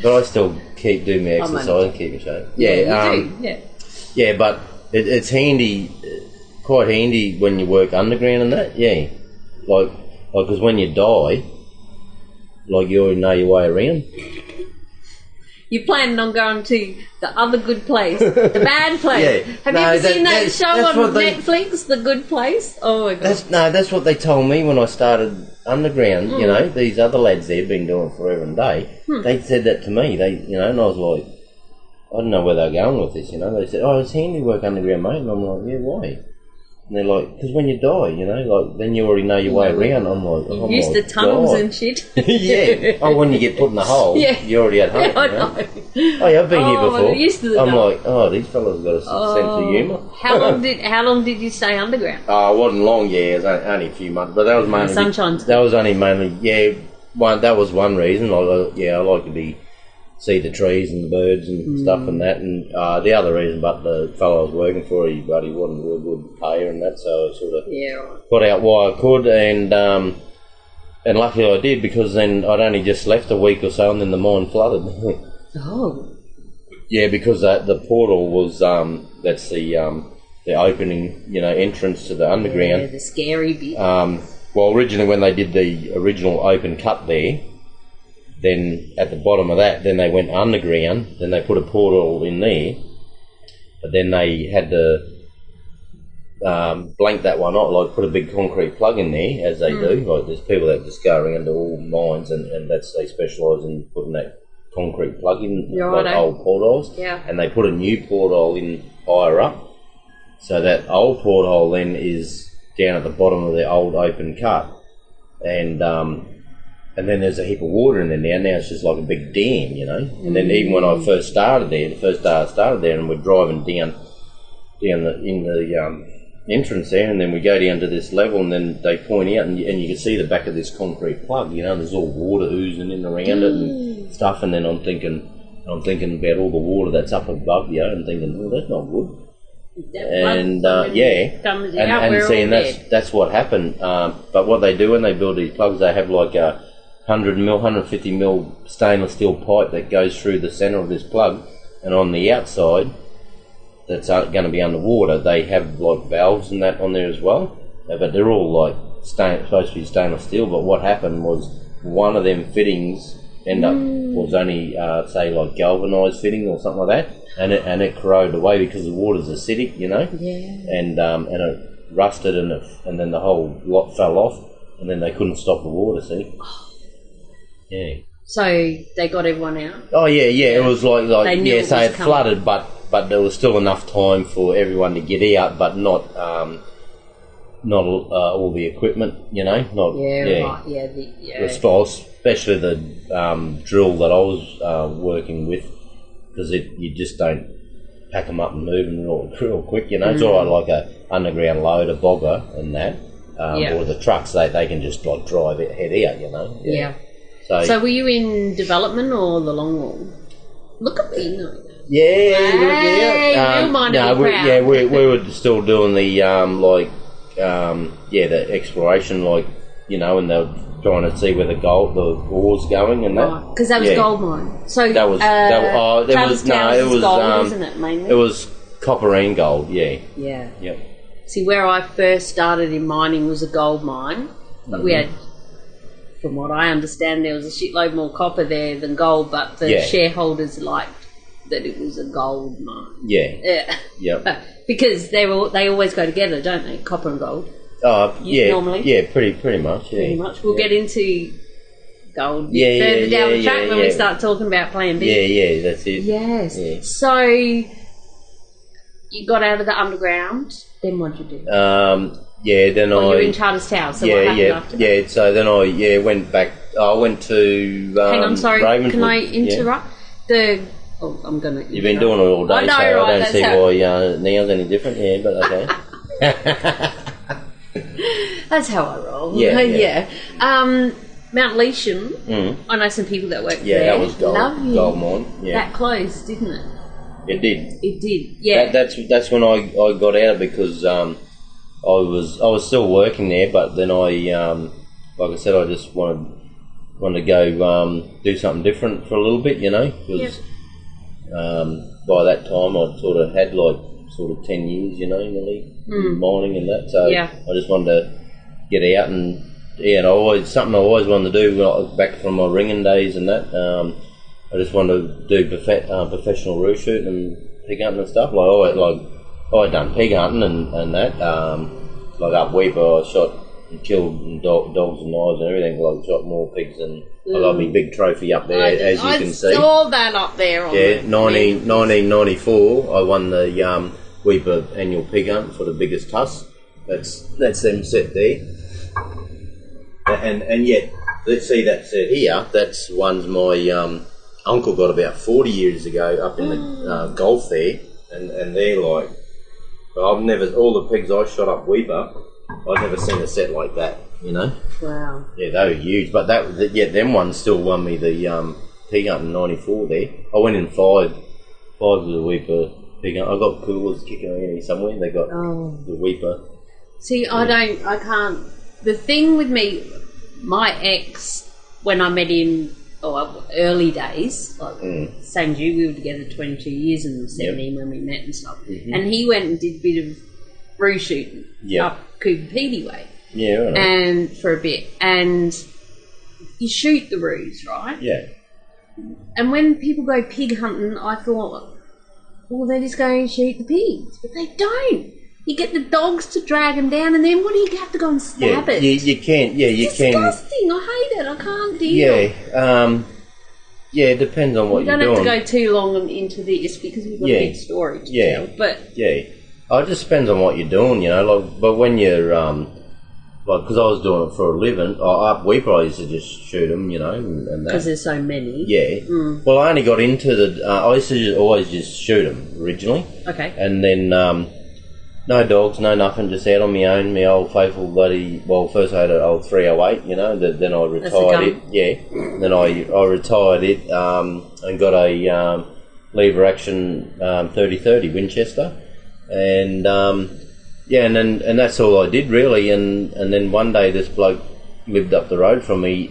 But I still keep doing my exercise and keep in shape. Yeah, you do. Yeah, but it's handy, quite handy when you work underground and that, yeah. Like, because when you die, like you already know your way around. You're planning on going to the other good place, the bad place. Yeah. Have you ever seen that show on Netflix, The Good Place? Oh my God. That's what they told me when I started underground. These other lads there have been doing it forever and day. They said that to me. And I was like, I don't know where they're going with this. They said, "Oh, it's handy work underground, mate." And I'm like, "Yeah, why?" And they're like, because when you die, like then you already know your way around. I'm like, oh you used the tunnels and shit. Yeah. Oh, when you get put in the hole, you already at home. Yeah, I know. Oh, yeah, I've been here before. Used to I'm like, oh, these fellas got a sense of humour. How long did you stay underground? It wasn't long. Yeah, it was only a few months, but that was mainly sunshine. That was only mainly that was one reason. I like to see the trees and the birds and stuff and that, and the other reason, but the fellow I was working for, he wasn't a real good payer and that, so I sort of got out while I could, and luckily I did, because then I'd only just left a week or so, and then the mine flooded. Oh. Yeah, because the portal was that's the opening, entrance to the underground. Yeah, the scary bit. Well, originally when they did the original open cut there, then at the bottom of that, then they went underground, then they put a portal in there, but then they had to blank that one out, like put a big concrete plug in there, as they do. Like there's people that just go around to all mines, and they specialise in putting that concrete plug in, like old portholes. Yeah. And they put a new porthole in higher up, so that old porthole then is down at the bottom of the old open cut, and then there's a heap of water in there now. Now it's just like a big dam, And then even when I first started there, the first day I started there, and we're driving down in the entrance there, and then we go down to this level, and then they point out, and you can see the back of this concrete plug. There's all water oozing in around it and stuff. And then I'm thinking about all the water that's up above you, and thinking, well, that's not good. And seeing that's what happened. But what they do when they build these plugs, they have like a 150 mil stainless steel pipe that goes through the centre of this plug, and on the outside, that's going to be underwater, they have like valves and that on there as well. But they're all like supposed to be stainless steel. But what happened was one of them fittings was only say like galvanised fitting or something like that, and it corroded away because the water's acidic, and it rusted, and then the whole lot fell off, and then they couldn't stop the water. See. Yeah. So they got everyone out? Oh, yeah. It was like so it flooded, but there was still enough time for everyone to get out, but not not all the equipment, you know, not right, the style, especially the drill that I was working with, because you just don't pack them up and move them real quick, you know. It's all right, like a underground loader, bogger, and that, or the trucks they can just like drive it head out, you know. Yeah. So were you in development or the long haul? Look at me, no. Yeah, proud. we were still doing the the exploration, like, you know, and they were trying to see where the ore's going and that. Because that was gold mine. So it was gold, isn't it, mainly? It was copper and gold. Yeah. Yeah. Yep. See, where I first started in mining was a gold mine, but we had, from what I understand, there was a shitload more copper there than gold, but the shareholders liked that it was a gold mine. Yeah. Yep. Because they always go together, don't they? Copper and gold. Normally. Yeah, pretty much. Yeah. Pretty much. We'll get into gold further down the track when we start talking about Plan B. Yeah, that's it. Yes. Yeah. So you got out of the underground. Then what'd you do? Then you were in Charters Tower. So what happened after that? Yeah. So then I went back. I went to. Hang on, sorry. Ravenswood. Can I interrupt? I'm going to... You've been doing it all day, I know, so right, I don't see why Neil's any different. Yeah, but okay. That's how I roll. Yeah. Mount Leasham, I know some people that work there. Yeah, that was gold mine. Yeah. That closed, didn't it? It did. It did, yeah. That's when I got out because I was still working there, but then I, like I said, I just wanted to go do something different for a little bit, you know, because by that time I'd sort of had 10 years, you know, nearly mining and that. So I just wanted to get out and something I always wanted to do back from my ringing days and that. I just wanted to do professional roo shooting and pig hunting and stuff. I'd done pig hunting and that. Like up Weipa, I shot and killed dogs and knives and everything. I shot more pigs and I got my big trophy up there, as you can see. I saw that up there. 1994, I won the Weipa annual pig hunt for the biggest tusk. That's them set there. And yet, let's see that set here. That's one's my uncle got about 40 years ago up in the Gulf there, and they're like, I've never, all the pigs I shot up Weipa, I've never seen a set like that, you know. Wow. Yeah, they were huge, but them ones still won me the pig hunt in '94 there. I went in five of the Weipa pig hunt. I got coolers kicking around here somewhere. They got the Weipa. See, I can't. The thing with me, my ex, when I met him, early days, same as you, we were together 22 years in 17 when we met and stuff. And he went and did a bit of roo shooting up Cooper Petey way. Yeah, right. And for a bit. And you shoot the roos, right? Yeah. And when people go pig hunting, I thought, well, they just go and shoot the pigs. But they don't. You get the dogs to drag them down, and then what do you have to go and stab it? You can't. Yeah, you can. It's disgusting. I hate it. I can't deal. Yeah. It depends on what you're doing. We don't have to go too long into this because we've got a big story to tell. But it just depends on what you're doing, you know. But when you're because I was doing it for a living, up Weipa I used to just shoot them, you know, and that. Because there's so many. Yeah. Well, I only got into the. I used to always just shoot them originally. Okay. And then. No dogs, no nothing, just out on my own, my old faithful bloody, first I had an old 308, you know, then I retired it, then I retired it and got a lever action 3030 Winchester, and and that's all I did really, and then one day this bloke lived up the road from me,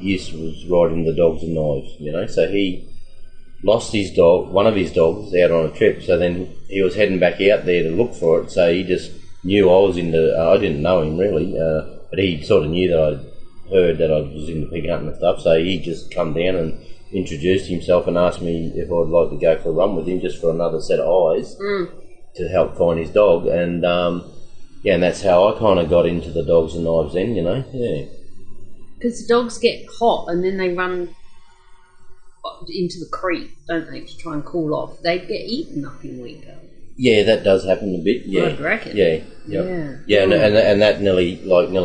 was riding the dogs and knives, you know, so he lost his dog, one of his dogs, out on a trip. So then he was heading back out there to look for it. So he just knew I was into. I didn't know him really, but he sort of knew that I'd heard that I was into pig hunting and stuff. So he just come down and introduced himself and asked me if I'd like to go for a run with him, just for another set of eyes to help find his dog. And and that's how I kind of got into the dogs and knives then, you know. Yeah. Because the dogs get hot and then they run into the creek, don't they, to try and cool off. They get eaten up in winter. Yeah, that does happen a bit. Yeah, I reckon. Yeah, yeah, and that nearly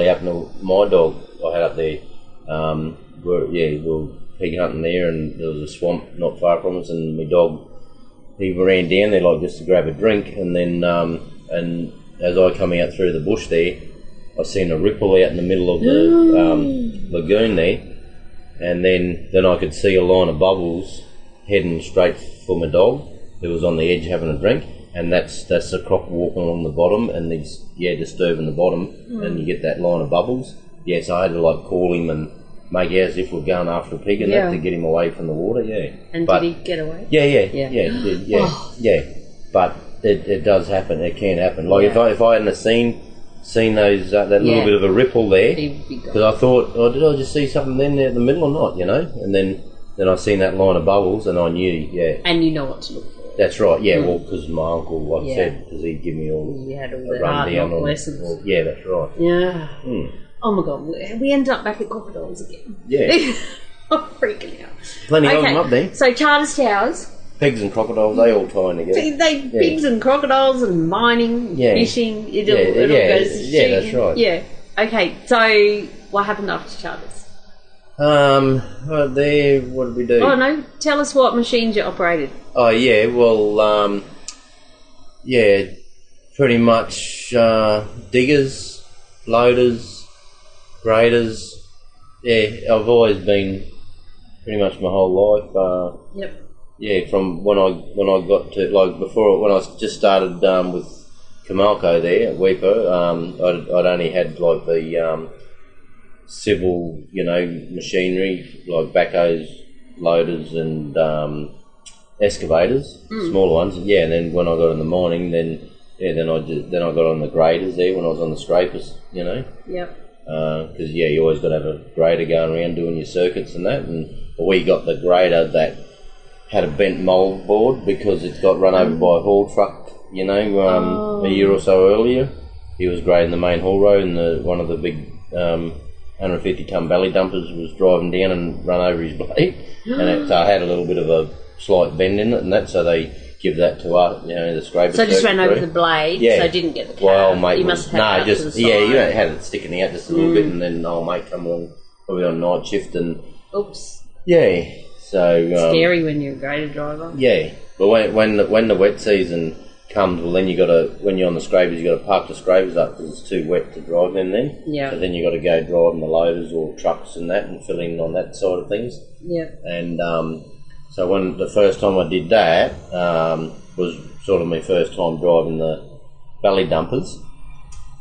happened to my dog I had up there. We were pig hunting there, and there was a swamp not far from us, and my dog, he ran down there like just to grab a drink, and then and as I come out through the bush there, I seen a ripple out in the middle of the lagoon there, and then I could see a line of bubbles heading straight for my dog who was on the edge having a drink, and that's the croc walking along the bottom, and he's disturbing the bottom, and you get that line of bubbles. Yeah, so I had to like call him and make out as if we're going after a pig and that to get him away from the water. Yeah. And did he get away? Yeah. But it does happen. It can happen. Like if I hadn't have seen those that little bit of a ripple there, because I thought, did I just see something then there in the middle or not? You know, and then I seen that line of bubbles, and I knew. Yeah. And you know what to look for. That's right. Yeah. Well, because my uncle, like I said, because he'd give me all the rundown on lessons. Yeah, that's right. Yeah. Oh my God, we ended up back at crocodiles again. Yeah. I'm freaking out. Plenty of them up there. So Charters Towers. Pigs and crocodiles, they all tie in together. Pigs and crocodiles and mining, fishing, it all goes to shooting. Yeah, that's right. Yeah. Okay, so what happened after Charters? What did we do? Oh no, tell us what machines you operated. Oh yeah, well, pretty much diggers, loaders, graders. Yeah, I've always been pretty much my whole life. Yep. Yeah, from when I got to when I just started with Camalco there at Weipa, I'd only had like the civil, machinery like backhoes, loaders, and excavators, smaller ones. Yeah, and then when I got in the mining, then I got on the graders there when I was on the scrapers. Yep. Because you always got to have a grader going around doing your circuits and that. And we got the grader that had a bent mould board because it got run over by a haul truck. A year or so earlier, he was grading the main haul road, and one of the big 150-ton belly dumpers was driving down and run over his blade, and so I had a little bit of a slight bend in it, and that. So they give that to us, the scraper. So just ran over the blade, so didn't get the cab. Well, mate, you must have had you had it sticking out just a little bit, and then old mate come along probably on night shift and. Oops. Yeah. So scary when you're a grader driver. Yeah, but when the wet season comes, well then when you're on the scrapers, you got to park the scrapers up because it's too wet to drive them then. Yeah. So then you got to go driving the loaders or trucks and that and fill in on that side of things. Yeah. And so when the first time I did that was sort of my first time driving the belly dumpers.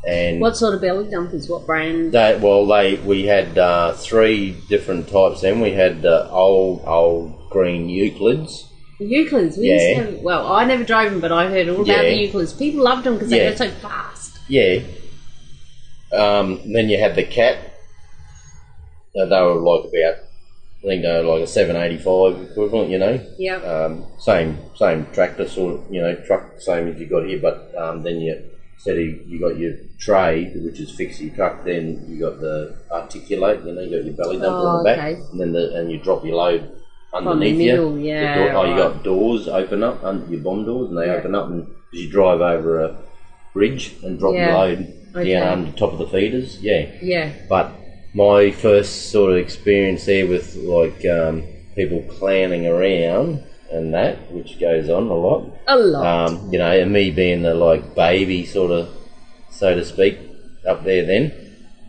And what sort of belly dumpers? What brand? We had 3 different types. Then we had old green Euclids. Euclids? I never drove them, but I heard all about the Euclids. People loved them because they go so fast. Yeah. Then you had the Cat. They were like about, I think they were like a 785 equivalent, Yeah. Same tractor sort of, truck, same as you got here, but then instead of you got your tray, which is fixed to your truck, then you got the articulate, you got your belly dumper on the back, and then and you drop your load underneath you. You got doors open up, under your bomb doors, and they open up, and as you drive over a bridge and drop your load down under top of the feeders. Yeah. But my first sort of experience there with people clowning around and that, which goes on a lot. And me being the baby sort of, so to speak, up there then.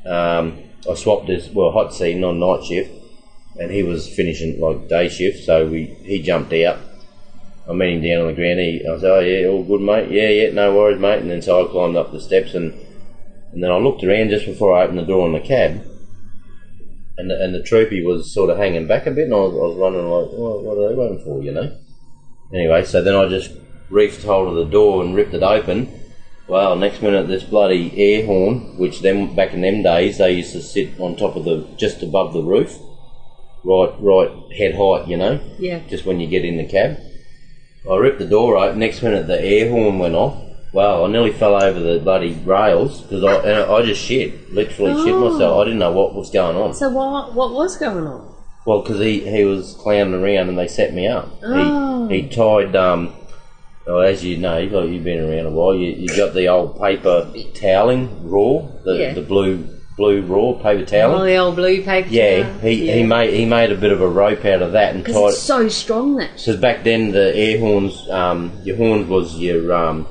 I swapped his hot seating on night shift, and he was finishing day shift, so he jumped out. I met him down on the ground. I said, "Oh yeah, all good, mate. Yeah, no worries, mate." And then so I climbed up the steps, and then I looked around just before I opened the door on the cab, and the troopy was sort of hanging back a bit, and I was wondering what are they waiting for, Anyway, so then I just reached hold of the door and ripped it open. Well, next minute this bloody air horn, which back in them days they used to sit on top of just above the roof, right head height, Yeah. Just when you get in the cab. I ripped the door open. Next minute the air horn went off. Well, I nearly fell over the bloody rails because I just literally shit myself. I didn't know what was going on. So what was going on? Well, because he was clowning around and they set me up. He tied Well, as you know, like you've been around a while, you got the old paper toweling raw, the blue raw paper toweling. Oh, the old blue paper towel. He made a bit of a rope out of that and tied. It's so strong that. Because back then the air horns, your horns was your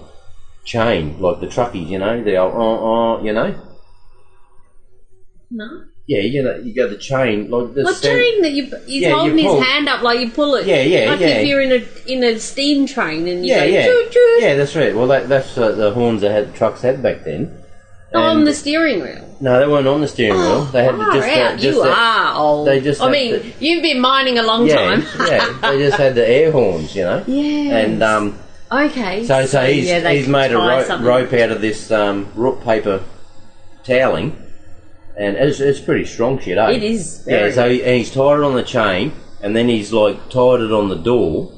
chain, like the truckies, you know, the old you know. No. Yeah, you got the chain like the chain that he's holding his hand up like you pull it. Like if you're in a steam train and you go choo choo. Yeah, that's right. Well, that's the horns that trucks had back then. On the steering wheel. No, they weren't on the steering wheel. They had you are old. They just. You've been mining a long time. They just had the air horns, you know. Yeah. And okay. So he's made a rope out of this root paper toweling. And it's pretty strong shit, eh? It is. Very. Yeah, so he's tied it on the chain, and then he's like tied it on the door,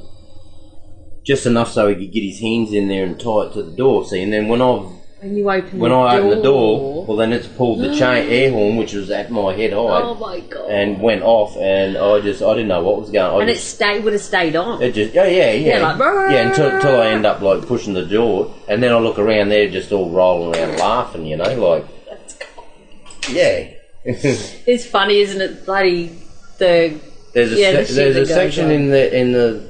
just enough so he could get his hands in there and tie it to the door. See, and then when I opened the door, well, then it's pulled the chain air horn, which was at my head height. Oh my god! And went off, and I didn't know what was going on. It would have stayed on. It just until I end up like pushing the door, and then I look around there, just all rolling around laughing, you know, like. Yeah. It's funny, isn't it? Bloody there's a section in the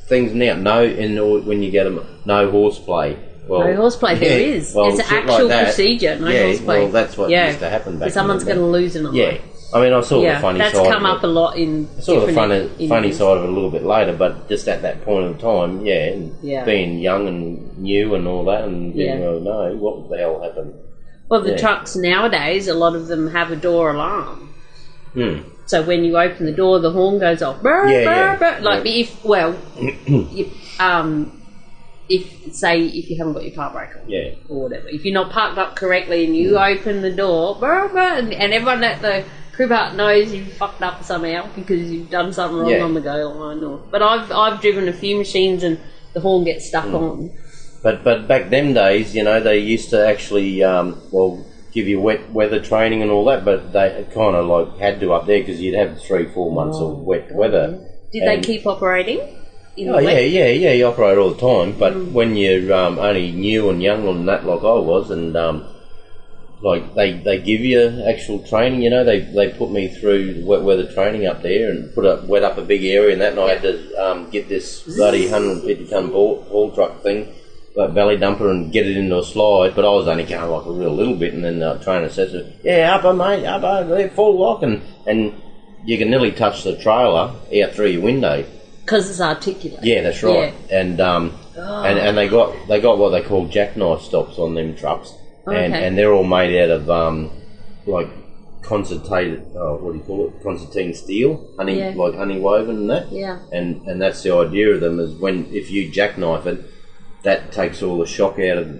things now. When you get them, no horseplay. Well, no horseplay. There is. Well, it's an actual procedure. No horseplay. Well, that's what used to happen back. Someone's going to lose an eye. Yeah. I mean, I saw the funny side. That's come up a lot in. I saw the funny side of it a little bit later, but just at that point in time, being young and new and all that, and didn't really know what the hell happened. Well, the trucks nowadays, a lot of them have a door alarm. So when you open the door, the horn goes off. Brr, brr, brr. Like if you haven't got your park brake on, or whatever, if you're not parked up correctly and you open the door, brr, brr, and everyone at the crib hut knows you've fucked up somehow because you've done something wrong on the go line. But I've driven a few machines and the horn gets stuck on. But back them days, you know, they used to actually, give you wet weather training and all that, but they kind of like had to up there because you'd have 3-4 months of wet weather. Did they keep operating? You operate all the time, but when you're only new and young and that like I was, and like they give you actual training, you know, they put me through wet weather training up there and wet up a big area and that, and I had to get this bloody 150 ton haul truck thing, like belly dumper, and get it into a slide, but I was only going like a real little bit, and then the trainer says, upper mate, upper, they're full lock, and you can nearly touch the trailer out through your window. Because it's articulate. Yeah, that's right. Yeah. And they got what they call jackknife stops on them trucks, and they're all made out of like concertine steel, like honey woven and that. Yeah. And that's the idea of them, is if you jackknife it, that takes all the shock out of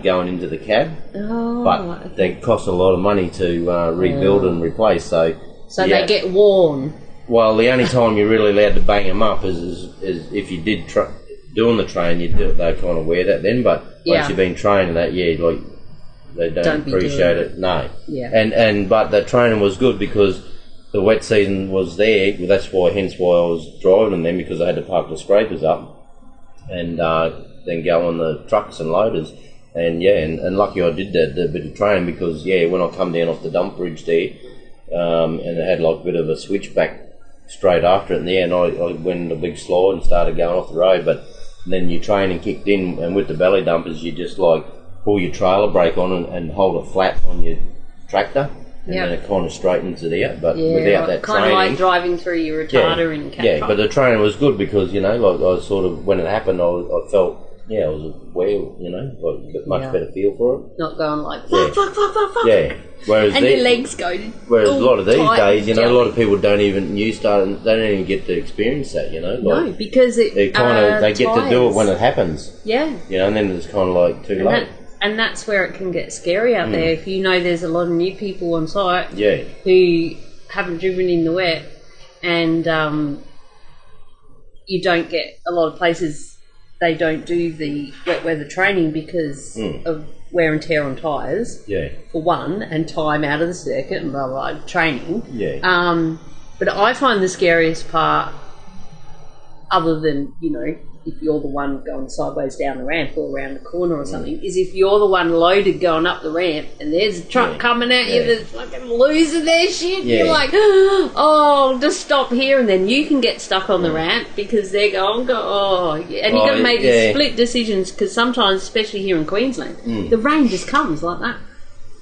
going into the cab. Oh. But they cost a lot of money to rebuild and replace. So they get worn. Well, the only time you're really allowed to bang them up is if you did doing the train, they kind of wear that then. But once you've been training that, like they don't appreciate it. No. Yeah. But the training was good because the wet season was there. Hence why I was driving them, because I had to park the scrapers up and then go on the trucks and loaders. And lucky I did that bit of training, because when I come down off the dump bridge there, and it had like a bit of a switchback straight after it, and I went in a big slide and started going off the road. But then your training kicked in, and with the belly dumpers, you just like pull your trailer brake on and hold it flat on your tractor, and then it kind of straightens it out. But without that kind training, of like driving through your retarder in cat truck. But the training was good because like I sort of, when it happened, I felt. I was aware, like much better feel for it. Not going like fuck. Yeah. Whereas your legs go. Whereas a lot of these days, a lot of people don't even get to experience that, no, because they get to do it when it happens. Yeah. And then it's kind of like too late. And that's where it can get scary out there. If there's a lot of new people on site who haven't driven in the wet, and you don't get a lot of places. They don't do the wet weather training because of wear and tear on tyres, for one, and time out of the circuit and blah, blah, training. But I find the scariest part, other than, if you're the one going sideways down the ramp or around the corner or something, is if you're the one loaded going up the ramp and there's a truck coming at you that's fucking losing their shit. You're like, oh, just stop here, and then you can get stuck on the ramp because they're going, and you've got to make these split decisions because sometimes, especially here in Queensland, the rain just comes like that.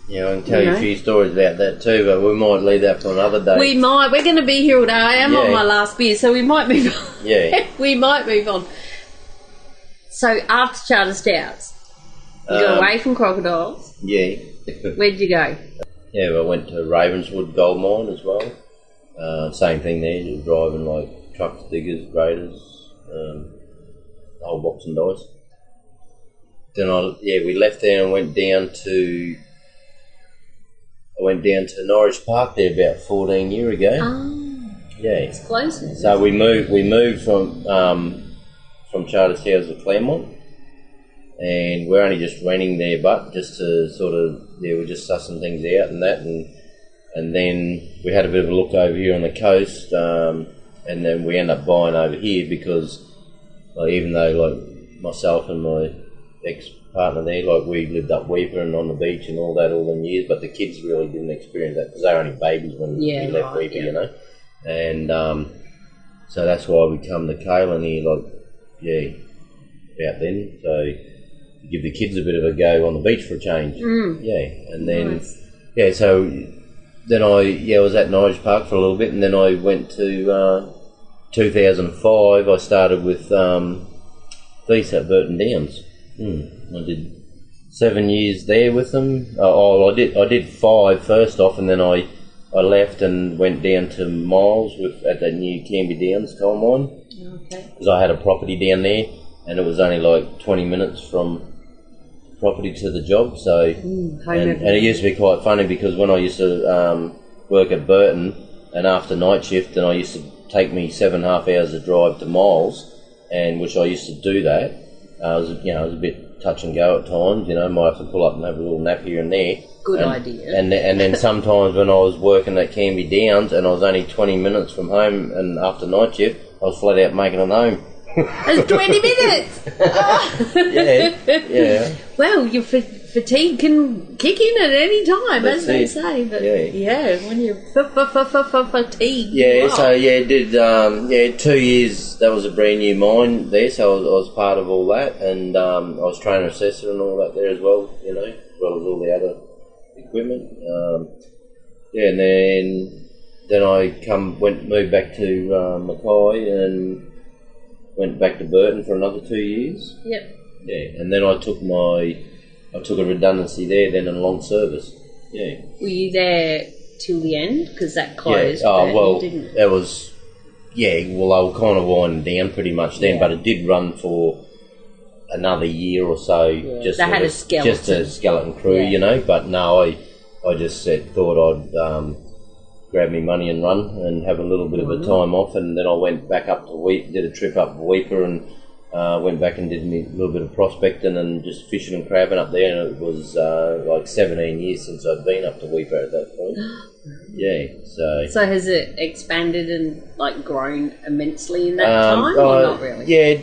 Yeah, I can tell you a few stories about that too, but we might leave that for another day. We might. We're going to be here all day. I am on my last beer, so we might move on. Yeah. We might move on. So after Charter Stouts, you got away from crocodiles. Yeah. Where'd you go? Yeah, well, I went to Ravenswood Gold Mine as well. Same thing there, just driving like trucks, diggers, graders, the whole box and dice. Then we left there and went down to Norwich Park there about 14 years ago. Oh, yeah, it's close. So we moved from Charter Stouts to Claremont, and we're only just renting there, but just to sort of we're just sussing things out and that, and then we had a bit of a look over here on the coast, and then we ended up buying over here because, like, even though like myself and my ex-partner there, like we lived up Weipa and on the beach and all that all them years, but the kids really didn't experience that because they were only babies when we left Weipa, you know, and so that's why we come to Caelan here, about then, so give the kids a bit of a go on the beach for a change, and then so then I was at Norwich Park for a little bit, and then I went to 2005. I started with These at Burton Downs. I did 7 years there with them. I did 5 first off, and then I left and went down to Miles at that new Canby Downs coal mine. Okay. Because I had a property down there, and it was only like 20 minutes from property to the job. So and it used to be quite funny because when I used to work at Burton and after night shift, and I used to take me 7.5 hours to drive to Miles, and which I used to do that. It was a bit touch and go at times, might have to pull up and have a little nap here and there. Good idea. And then sometimes when I was working at Canby Downs and I was only 20 minutes from home, and after night shift, I was flat out making it home. It's 20 minutes! Yeah. Well, your fatigue can kick in at any time, as they say. But when you're fatigued. Yeah, so did 2 years. That was a brand new mine there, so I was part of all that, and I was trainer assessor and all that there as well, as well as all the other equipment. And then I moved back to Mackay and went back to Burton for another 2 years. Yep. Yeah, and then I took a redundancy there then in long service. Yeah. Were you there till the end? Because that closed. Yeah. Oh, well, it was... Yeah, well, they were kind of winding down pretty much then, but it did run for another year or so. Yeah. Just a skeleton crew, But no, I just thought I'd grab me money and run and have a little bit of a time off, and then I went back up to Weipa, did a trip up to Weipa, and went back and did a little bit of prospecting and just fishing and crabbing up there, and it was like 17 years since I'd been up to Weipa at that point. So has it expanded and grown immensely in that time, or not really? They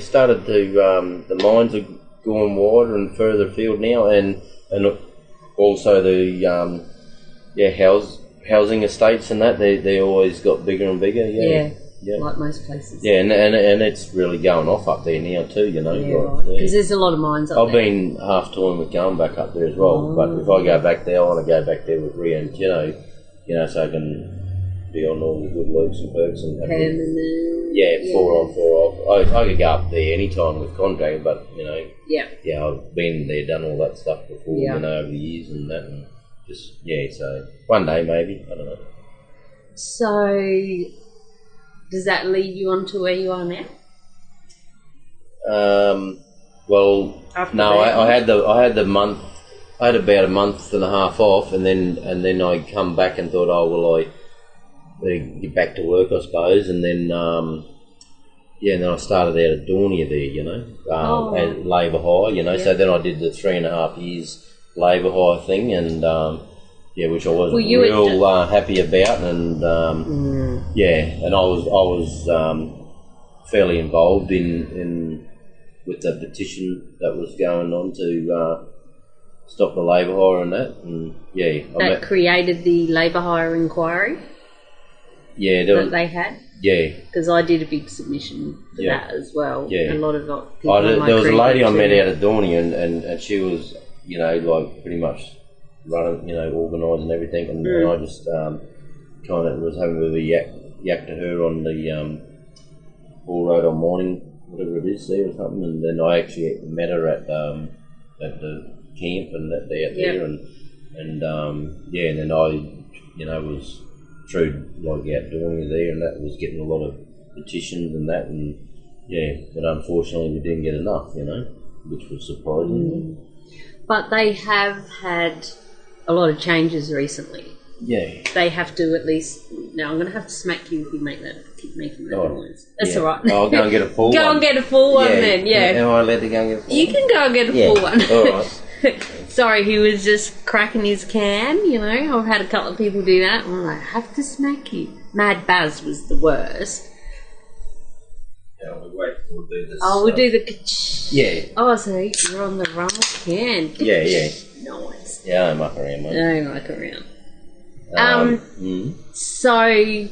started to the mines are going wider and further afield now, and also the housing estates and that they always got bigger and bigger. Yeah, like most places. Yeah, and it's really going off up there now too. Because there's a lot of mines up there. I've been half toying with going back up there as well. But if I go back there, I want to go back there with Rian, so I can be on all the good loops and perks and have 4 on 4 off. I could go up there anytime with contracting, but I've been there, done all that stuff before, over the years and that, and just so one day maybe, I don't know. So does that lead you on to where you are now? Well, no, I had the month. I had about a month and a half off, and then I come back and thought, I get back to work, I suppose, and then then I started out at Dornier there, at labour hire, So then I did the 3.5 years labour hire thing, and which I wasn't real happy about, and and I was fairly involved in with the petition that was going on to stop the labour hire and that. And that created the labour hire inquiry. Yeah, that they had. Yeah, because I did a big submission for that as well. Yeah, a lot of people. There was a lady I met out at Dorney, and she was, like pretty much running, organising everything, and I just kind of was having a bit of a yak to her on the Ball Road on Morning, whatever it is there or something, and then I actually met her at the camp and that day out there, and then I, was through like out doing there, and that was getting a lot of petitions and that, and but unfortunately we didn't get enough, which was surprising. But they have had a lot of changes recently. Yeah. They have to at least. Now I'm going to have to smack you if you keep making that noise. That's all right. I'll go and get a full one. Go and get a full one then. Yeah. Am I allowed to go and get a full one? You can go and get a full one. All right. Sorry, he was just cracking his can, I've had a couple of people do that. I'm like, I have to smack you. Mad Baz was the worst. Yeah, we'll do this. Oh, we'll do the... Yeah. Oh, so you're on the wrong can. Yeah. Nice. Yeah, I muck around, mate. I muck around. So,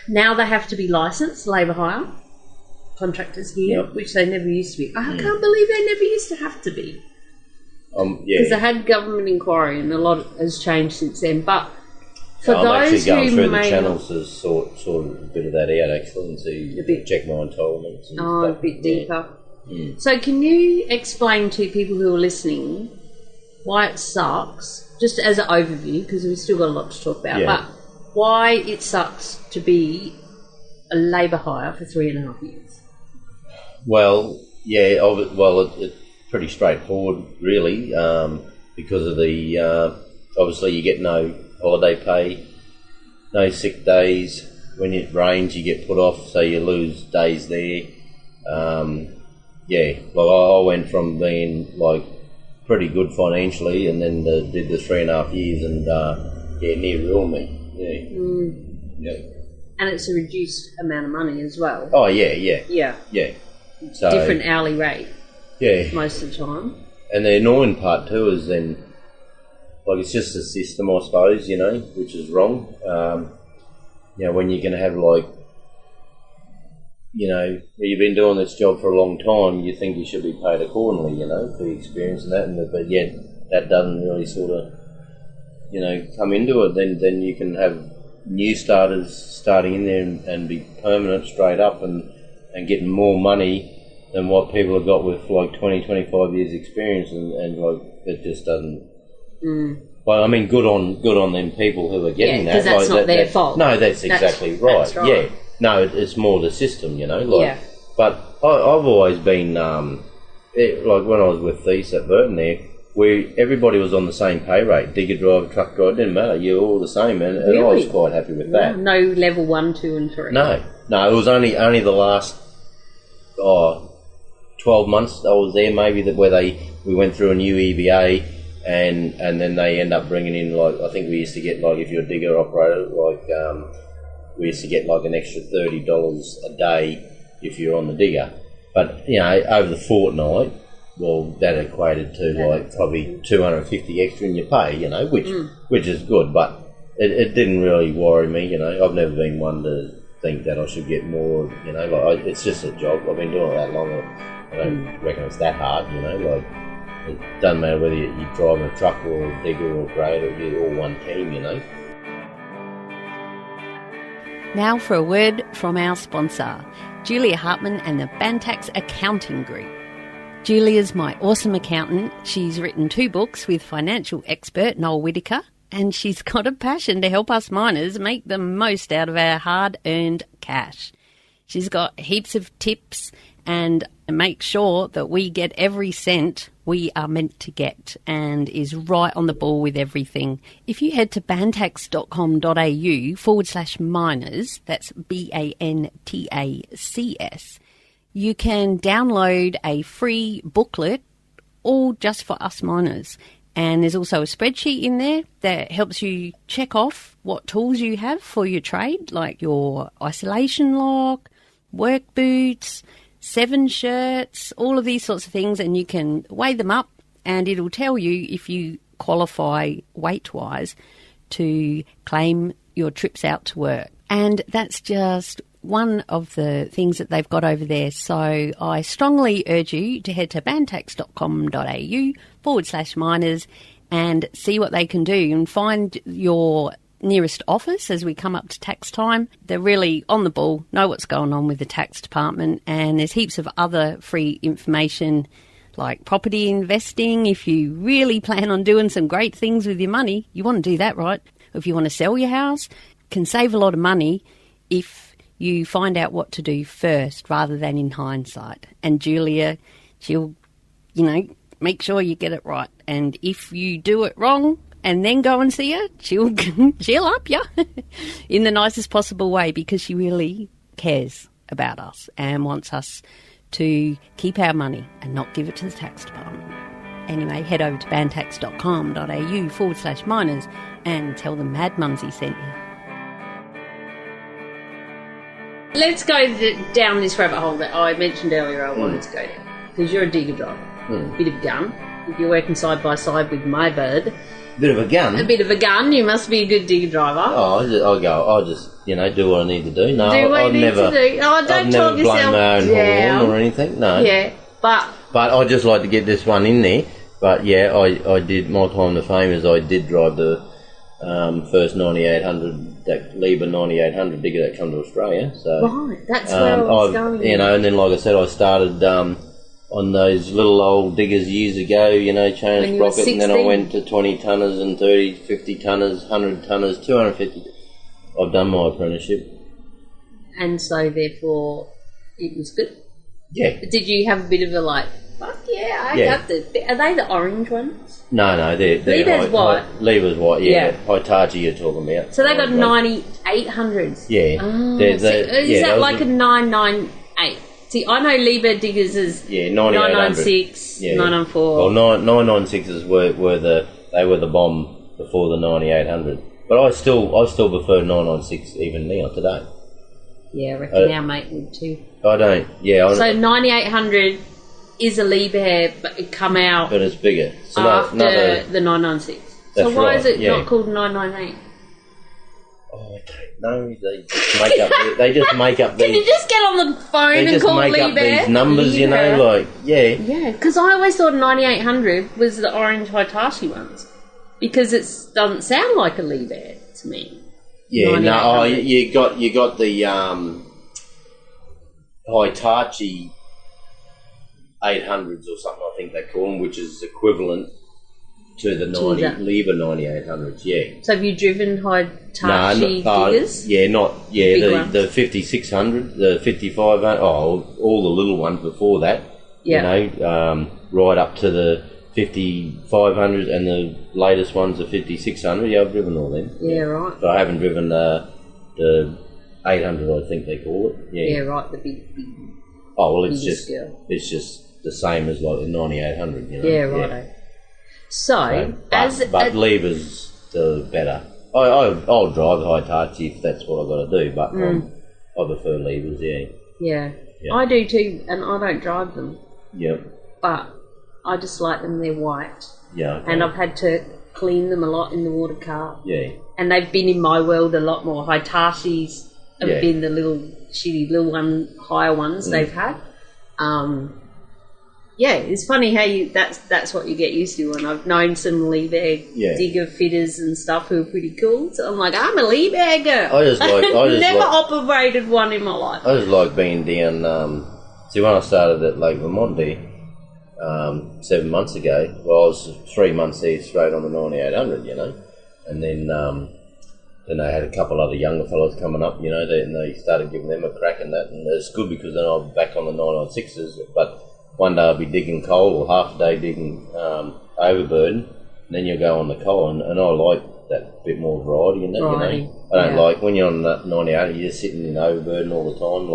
now they have to be licensed, labour hire, contractors here, which they never used to be. I can't believe they never used to have to be. Because they had government inquiry and a lot has changed since then. But for I'm those actually going who through may the channels to sort of a bit of that out actually and see, check my entitlements and stuff. A bit deeper. So can you explain to people who are listening why it sucks, just as an overview, because we've still got a lot to talk about, but why it sucks to be a labour hire for 3.5 years? Well, it's pretty straightforward, really, because of the obviously you get no holiday pay, no sick days. When it rains, you get put off, so you lose days there. I went from being like pretty good financially, and then did the 3.5 years, and near ruined me. Yeah. And it's a reduced amount of money as well. Oh yeah. So, different hourly rate. Yeah. Most of the time. And the annoying part too is then, like, it's just a system, I suppose, which is wrong. When you're going to have, like, you've been doing this job for a long time, you think you should be paid accordingly, for the experience and that, but yet that doesn't really sort of, come into it. Then you can have new starters starting in there and be permanent straight up and getting more money than what people have got with like 20, 25 years experience, and like it just doesn't. Well, I mean, good on them people who are getting that. Because that's not their fault. No, that's exactly right. That's right. Yeah, no, it's more the system, But I've always been like when I was with Thies at Burton there, everybody was on the same pay rate. Digger driver, truck driver, didn't matter. You're all the same, and I was quite happy with that. No level 1, 2, and 3. No, it was only the last 12 months I was there, maybe, where we went through a new EBA, and then they end up bringing in, like, I think we used to get, like, if you're a digger operator, like, we used to get like an extra $30 a day if you're on the digger. But over the fortnight, well, that equated to like probably $250 extra in your pay, which is good, but it didn't really worry me. I've never been one to think that I should get more. Like, it's just a job. I've been doing it that long. I don't reckon it's that hard, like, it doesn't matter whether you're driving a truck or a digger or a grader, you're all one team, Now for a word from our sponsor, Julia Hartman and the Bantax Accounting Group. Julia's my awesome accountant. She's written 2 books with financial expert Noel Whittaker, and she's got a passion to help us miners make the most out of our hard-earned cash. She's got heaps of tips and make sure that we get every cent we are meant to get, and is right on the ball with everything. If you head to bantax.com.au/miners, that's BANTACS, you can download a free booklet, all just for us miners. And there's also a spreadsheet in there that helps you check off what tools you have for your trade, like your isolation lock, work boots, 7 shirts, all of these sorts of things, and you can weigh them up and it'll tell you if you qualify weight-wise to claim your trips out to work. And that's just one of the things that they've got over there. So I strongly urge you to head to bantax.com.au/miners and see what they can do and find your nearest office as we come up to tax time. They're really on the ball, know what's going on with the tax department, and there's heaps of other free information like property investing. If you really plan on doing some great things with your money, you want to do that, right? If you want to sell your house, can save a lot of money if you find out what to do first rather than in hindsight. And Julia, she'll, make sure you get it right. And if you do it wrong and then go and see her, she'll up you in the nicest possible way, because she really cares about us and wants us to keep our money and not give it to the tax department. Anyway, head over to bantax.com.au/miners and tell them Mad Mumzie sent you. Let's go down this rabbit hole that I mentioned earlier I wanted to go down, because you're a digger driver. Bit of a gun. If you're working side by side with my bird. Bit of a gun? A bit of a gun. You must be a good digger driver. Oh, I'll just do what I need to do. No, do what you need to do. Oh, don't talk yourself blown my own horn or anything, no. Yeah, but I just like to get this one in there. But yeah, I did, my time to fame is I did drive the first 9800, that Weipa 9800 digger that come to Australia. So right, that's where I was going. And then like I said, I started on those little old diggers years ago, chain sprocket, and then I went to 20 tonners and 30, 50 tonners, 100 tonners, 250. I've done my apprenticeship. And so therefore it was good? Yeah. Did you have a bit of a fuck yeah, I got the... Are they the orange ones? No, they're Weipa's white. Weipa's white, yeah. Hitachi you're talking about. So they got 9800s? Yeah. Is that like a 998? See, I know Weipa diggers as 996, 994. Well, 996s were the bomb before the 9800. But I still prefer 996 even now today. Yeah, I reckon our mate would too. I don't. Yeah. So 9800 is a Weipa, but it come out, but it's bigger. So after the 996. So why is it not called 998? Oh, I don't know. They just make up. Can you just get on the phone and call Weipa? They just make up these numbers, Yeah, because I always thought 9800 was the orange Hitachi ones, because it doesn't sound like a Weipa to me. Yeah, no, you got the Hitachi 800s or something, I think they call them, which is equivalent to the Weipa 9800s, yeah. So have you driven Hitachi diggers? The 5600, the 5500, all the little ones before that, right up to the 5500 and the latest ones, the 5600. Yeah, I've driven all them. Yeah, right. But I haven't driven the 800, I think they call it. Yeah, right, the big. Oh well, it's just the same as like the 9800. Yeah, right. So, but Weipa's the better. I'll drive Hitachi if that's what I've got to do, but I prefer Weipa's. Yeah, I do too, and I don't drive them. Yeah. But I just like them, they're white. Yeah. Okay. And I've had to clean them a lot in the water car. Yeah. And they've been in my world a lot more. Hitachis have been the little shitty little higher ones they've had. It's funny how that's what you get used to. And I've known some Weipa digger fitters and stuff who are pretty cool. So I'm like, I'm a Weipa girl. I've never operated one in my life. I just like being down. See, when I started at Lake Vermonti 7 months ago, I was 3 months there straight on the 9800, and then they had a couple other younger fellows coming up, and they started giving them a crack in that, and it's good because then I'm back on the 996s, but one day I'll be digging coal or half a day digging overburden, and then you'll go on the coal, and I like that bit more variety in that, I don't like when you're on that 98, you're just sitting in overburden all the time,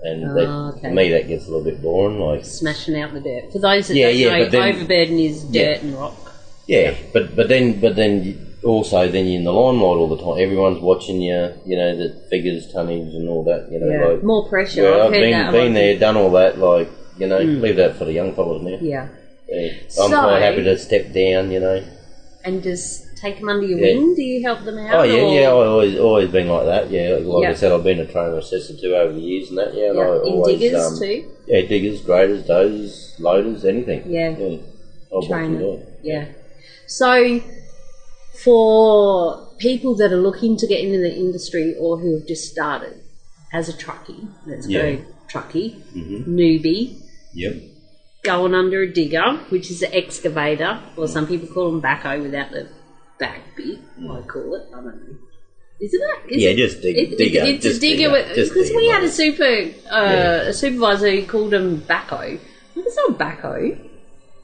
to me that gets a little bit boring, smashing out the dirt. For those that don't know, overburden is dirt and rock. Yeah, but then also then you're in the limelight all the time. Everyone's watching you, you know, the figures, tonnage and all that, you know. Yeah. Like, more pressure. I've I've heard that been there, done all that, like, you know, leave that for the young fellas now. Yeah. I'm quite happy to step down, you know. And just take them under your wing? Do you help them out? Oh, yeah, I've always been like that, yeah. Like I said, I've been a trainer assessor too over the years and that, yeah. And I always, diggers too? Yeah, diggers, graders, dozers, loaders, anything. Yeah. Trainer. Yeah. So, for people that are looking to get into the industry or who have just started as a truckie, let's go truckie, newbie, going under a digger, which is an excavator, or some people call them backhoe without the back bit, I call it, I don't know. Isn't it? Just digger. It's a digger, because we had a supervisor who called them backhoe. It's not backhoe.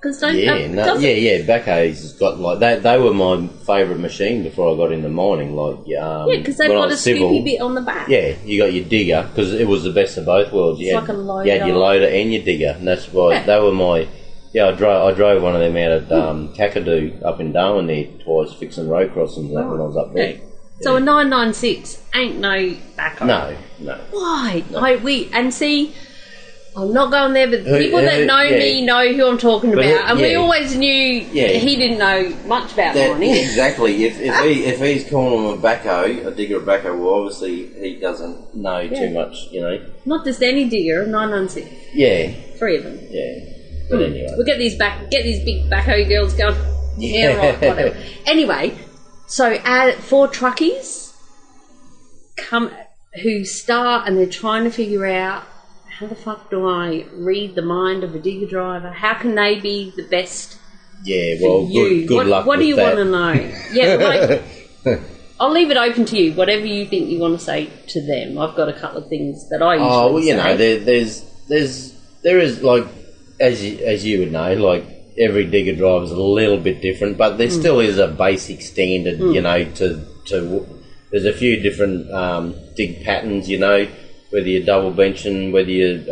Backhoes got like they were my favourite machine before I got into mining. Like because they've got a spiffy bit on the back. Yeah, you got your digger because it was the best of both worlds. You had your loader and your digger, and that's why they were my. Yeah, I drove one of them out at Kakadu up in Darwin there twice, fixing road crossings when I was up there. Yeah. So a 996 ain't no backhoe. No. Why? No. I'm not going there, but people that know me know who I'm talking about. And we always knew he didn't know much about mining. Exactly. If he's calling him a backhoe, a digger, a backhoe, well, obviously he doesn't know too much, you know. Not just any digger, 996. Yeah. 3 of them. Yeah. But anyway. We'll get these big backhoe girls going. Yeah, right, whatever. Anyway, so for truckies who start and they're trying to figure out, how the fuck do I read the mind of a digger driver? How can they be the best? Yeah, well, good luck. What with do you that. want to know? Yeah, I'll leave it open to you. Whatever you think you want to say to them. I've got a couple of things that I usually say. Know, there is like as you would know, like every digger driver is a little bit different, but there still is a basic standard. You know, to there's a few different dig patterns. You know. Whether you're double benching, whether you're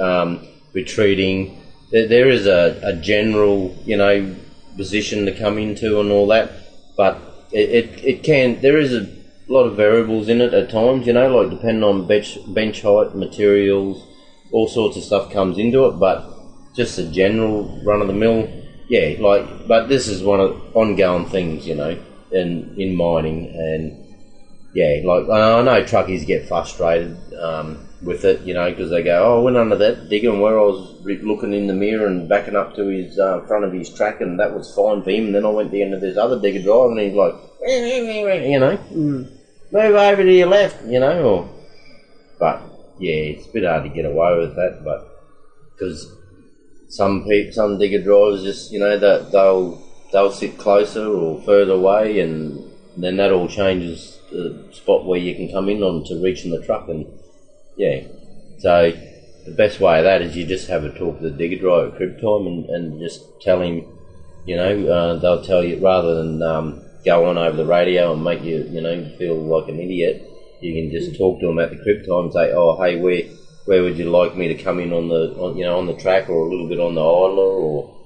retreating, there is a general, you know, position to come into and all that. But it can. There is a lot of variables in it at times, you know, like depending on bench height, materials, all sorts of stuff comes into it. But just a general run of the mill, but this is one of the ongoing things, you know, in mining and. Yeah, like I know truckies get frustrated with it, you know, because they go, I went under that digger and where I was looking in the mirror and backing up to his front of his track and that was fine for him, and then I went down to this other digger drive and he's like, you know, move over to your left, you know, but yeah, it's a bit hard to get away with that, but because some digger drivers just, you know, they'll sit closer or further away and then that all changes the spot where you can come in on to reaching the truck, and so the best way of that is you just have a talk to the digger driver at crib time and just tell him, you know, they'll tell you rather than go on over the radio and make you, you know, feel like an idiot. You can just talk to them at the crib time and say, oh, hey, where would you like me to come in on the track or a little bit on the idler or,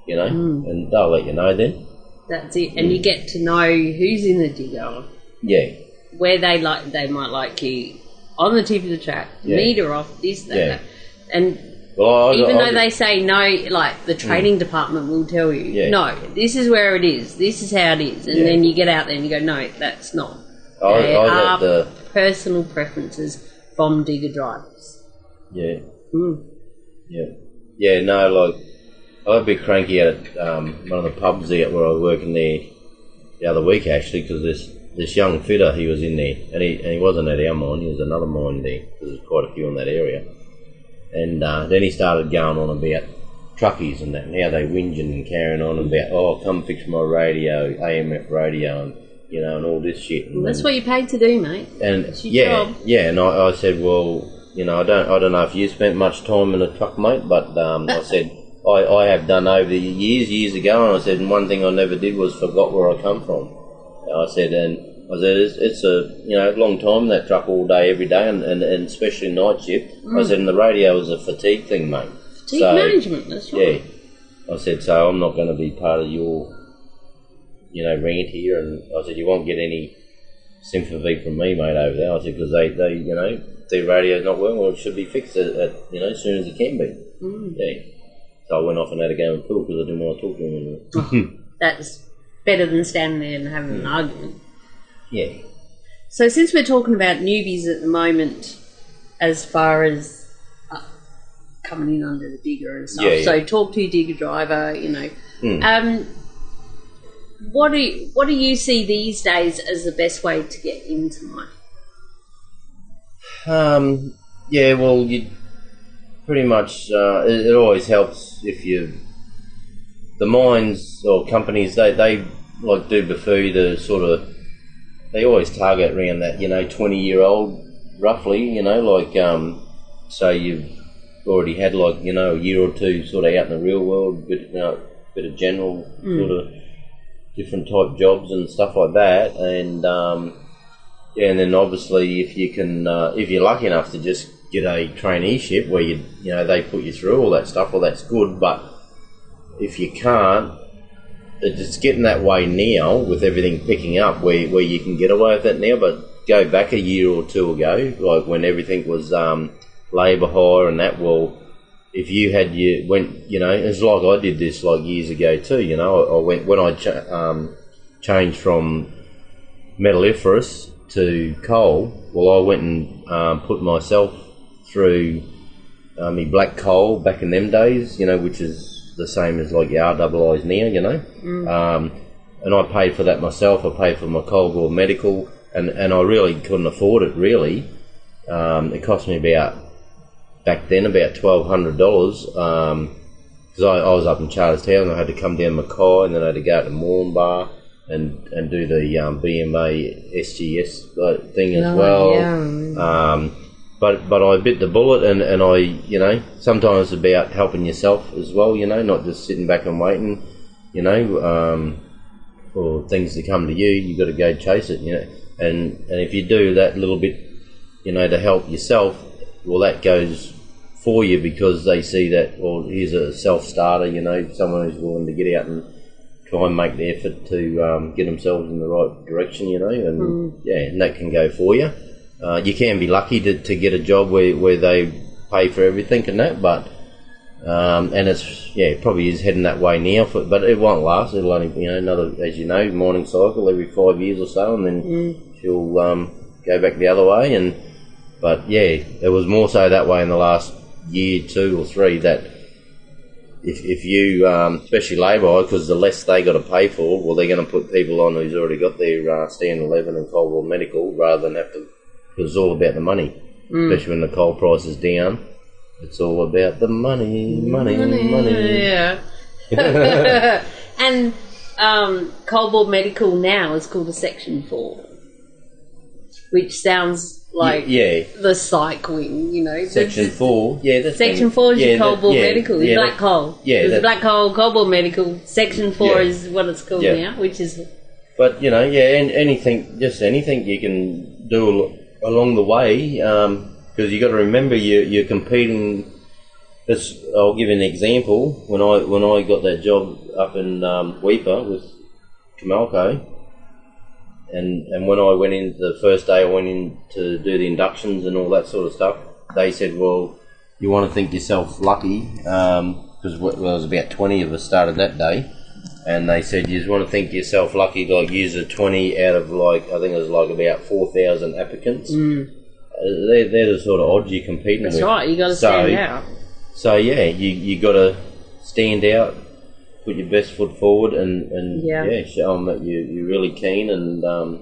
you know, and they'll let you know then. That's it, and you get to know who's in the digger. Yeah. Where they might like you on the tip of the track, meter off, this, that. And even though they say no, like the training department will tell you, no, this is where it is, this is how it is. And then you get out there and you go, no, that's not. There are personal preferences from digger drivers. Yeah. Yeah, no, like, I got a bit cranky at one of the pubs there where I was working there the other week actually, because this young fitter, he was in there, and he wasn't at our mine, he was another mine there, because there's quite a few in that area. And then he started going on about truckies and that, and how they whinging and carrying on about, oh, come fix my radio, AMF radio, and you know, and all this shit. And that's what you're paid to do, mate. And and I said, well, you know, I don't know if you spent much time in a truck, mate, but I said, I have done over the years ago, and I said, and one thing I never did was forgot where I come from. I said, it's a long time in that truck all day, every day, and especially night shift. I said, and the radio is a fatigue thing, mate. Fatigue management, that's right. Yeah. I said, so I'm not going to be part of your rant here, and I said, you won't get any sympathy from me, mate, over there. I said, because they their radio's not working, well, it should be fixed as soon as it can be. Yeah. So I went off and had a go in the pool because I didn't want to talk to him anymore. That's better than standing there and having an argument. Yeah. So since we're talking about newbies at the moment, as far as coming in under the digger and stuff, so talk to your digger driver, what do you see these days as the best way to get into mine? Well, you pretty much it always helps if the mines or companies they like do prefer you to sort of, they always target around that 20-year-old roughly, so you've already had a year or two sort of out in the real world, bit of general sort of different type jobs and stuff like that, and and then obviously if you can if you're lucky enough to just get a traineeship where they put you through all that stuff, well, that's good. But if you can't, it's getting that way now with everything picking up where you can get away with that now. But go back a year or two ago, like when everything was labour hire and that, well, if you had it's like I did this years ago too. I went when I changed from metalliferous to coal. Well, I went and put myself through my black coal back in them days, which is the same as like your RWIs now, and I paid for that myself. I paid for my coal board medical, and I really couldn't afford it. Really, it cost me back then about $1,200 because I was up in Charlestown. I had to come down Mackay, and then I had to go out to Moranbah and do the BMA SGS thing as well. Yeah. But I bit the bullet, and I, sometimes it's about helping yourself as well, not just sitting back and waiting, for things to come to you. You've got to go chase it, and if you do that little bit, to help yourself, well, that goes for you because they see that, well, here's a self-starter, someone who's willing to get out and try and make the effort to get themselves in the right direction, and that can go for you. You can be lucky to get a job where they pay for everything and that, but and it's probably is heading that way now. But it won't last. It'll only another, as mining cycle every 5 years or so, and then she'll go back the other way. But it was more so that way in the last year, 2 or 3. That if you, especially labour, because the less they got to pay for, well, they're going to put people on who's already got their stand 11 and coal board medical rather than have to. Because it's all about the money, especially when the coal price is down. It's all about the money. Yeah. And coal board medical now is called a Section 4, which sounds like the psych wing, Section 4, that's Section 4 is your coal board medical, your black coal. Yeah, there's black coal board medical. Section 4 is what it's called now, which is. But and anything you can do along the way, because you got to remember you're competing. I'll give you an example. When I got that job up in Weipa with Camalco, and when I went in the first day, I went in to do the inductions and all that sort of stuff. They said, "Well, you want to think yourself lucky," because there was about 20 of us started that day. And they said, you just want to think yourself lucky, use a 20 out of I think it was about 4,000 applicants. They're the sort of odds you're competing with. That's right, you got to stand out. So you got to stand out, put your best foot forward, and show them that you're really keen, and so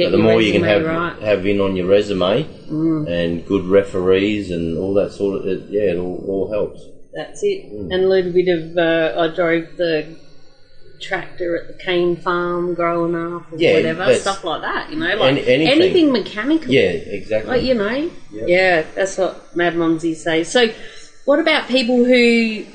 the more you can have in on your resume, and good referees and all that sort of it all helps. That's it. And a little bit of I drove the tractor at the cane farm growing up or whatever, stuff like that, anything mechanical. Yeah, exactly. That's what Mad Mumzie says. So what about people who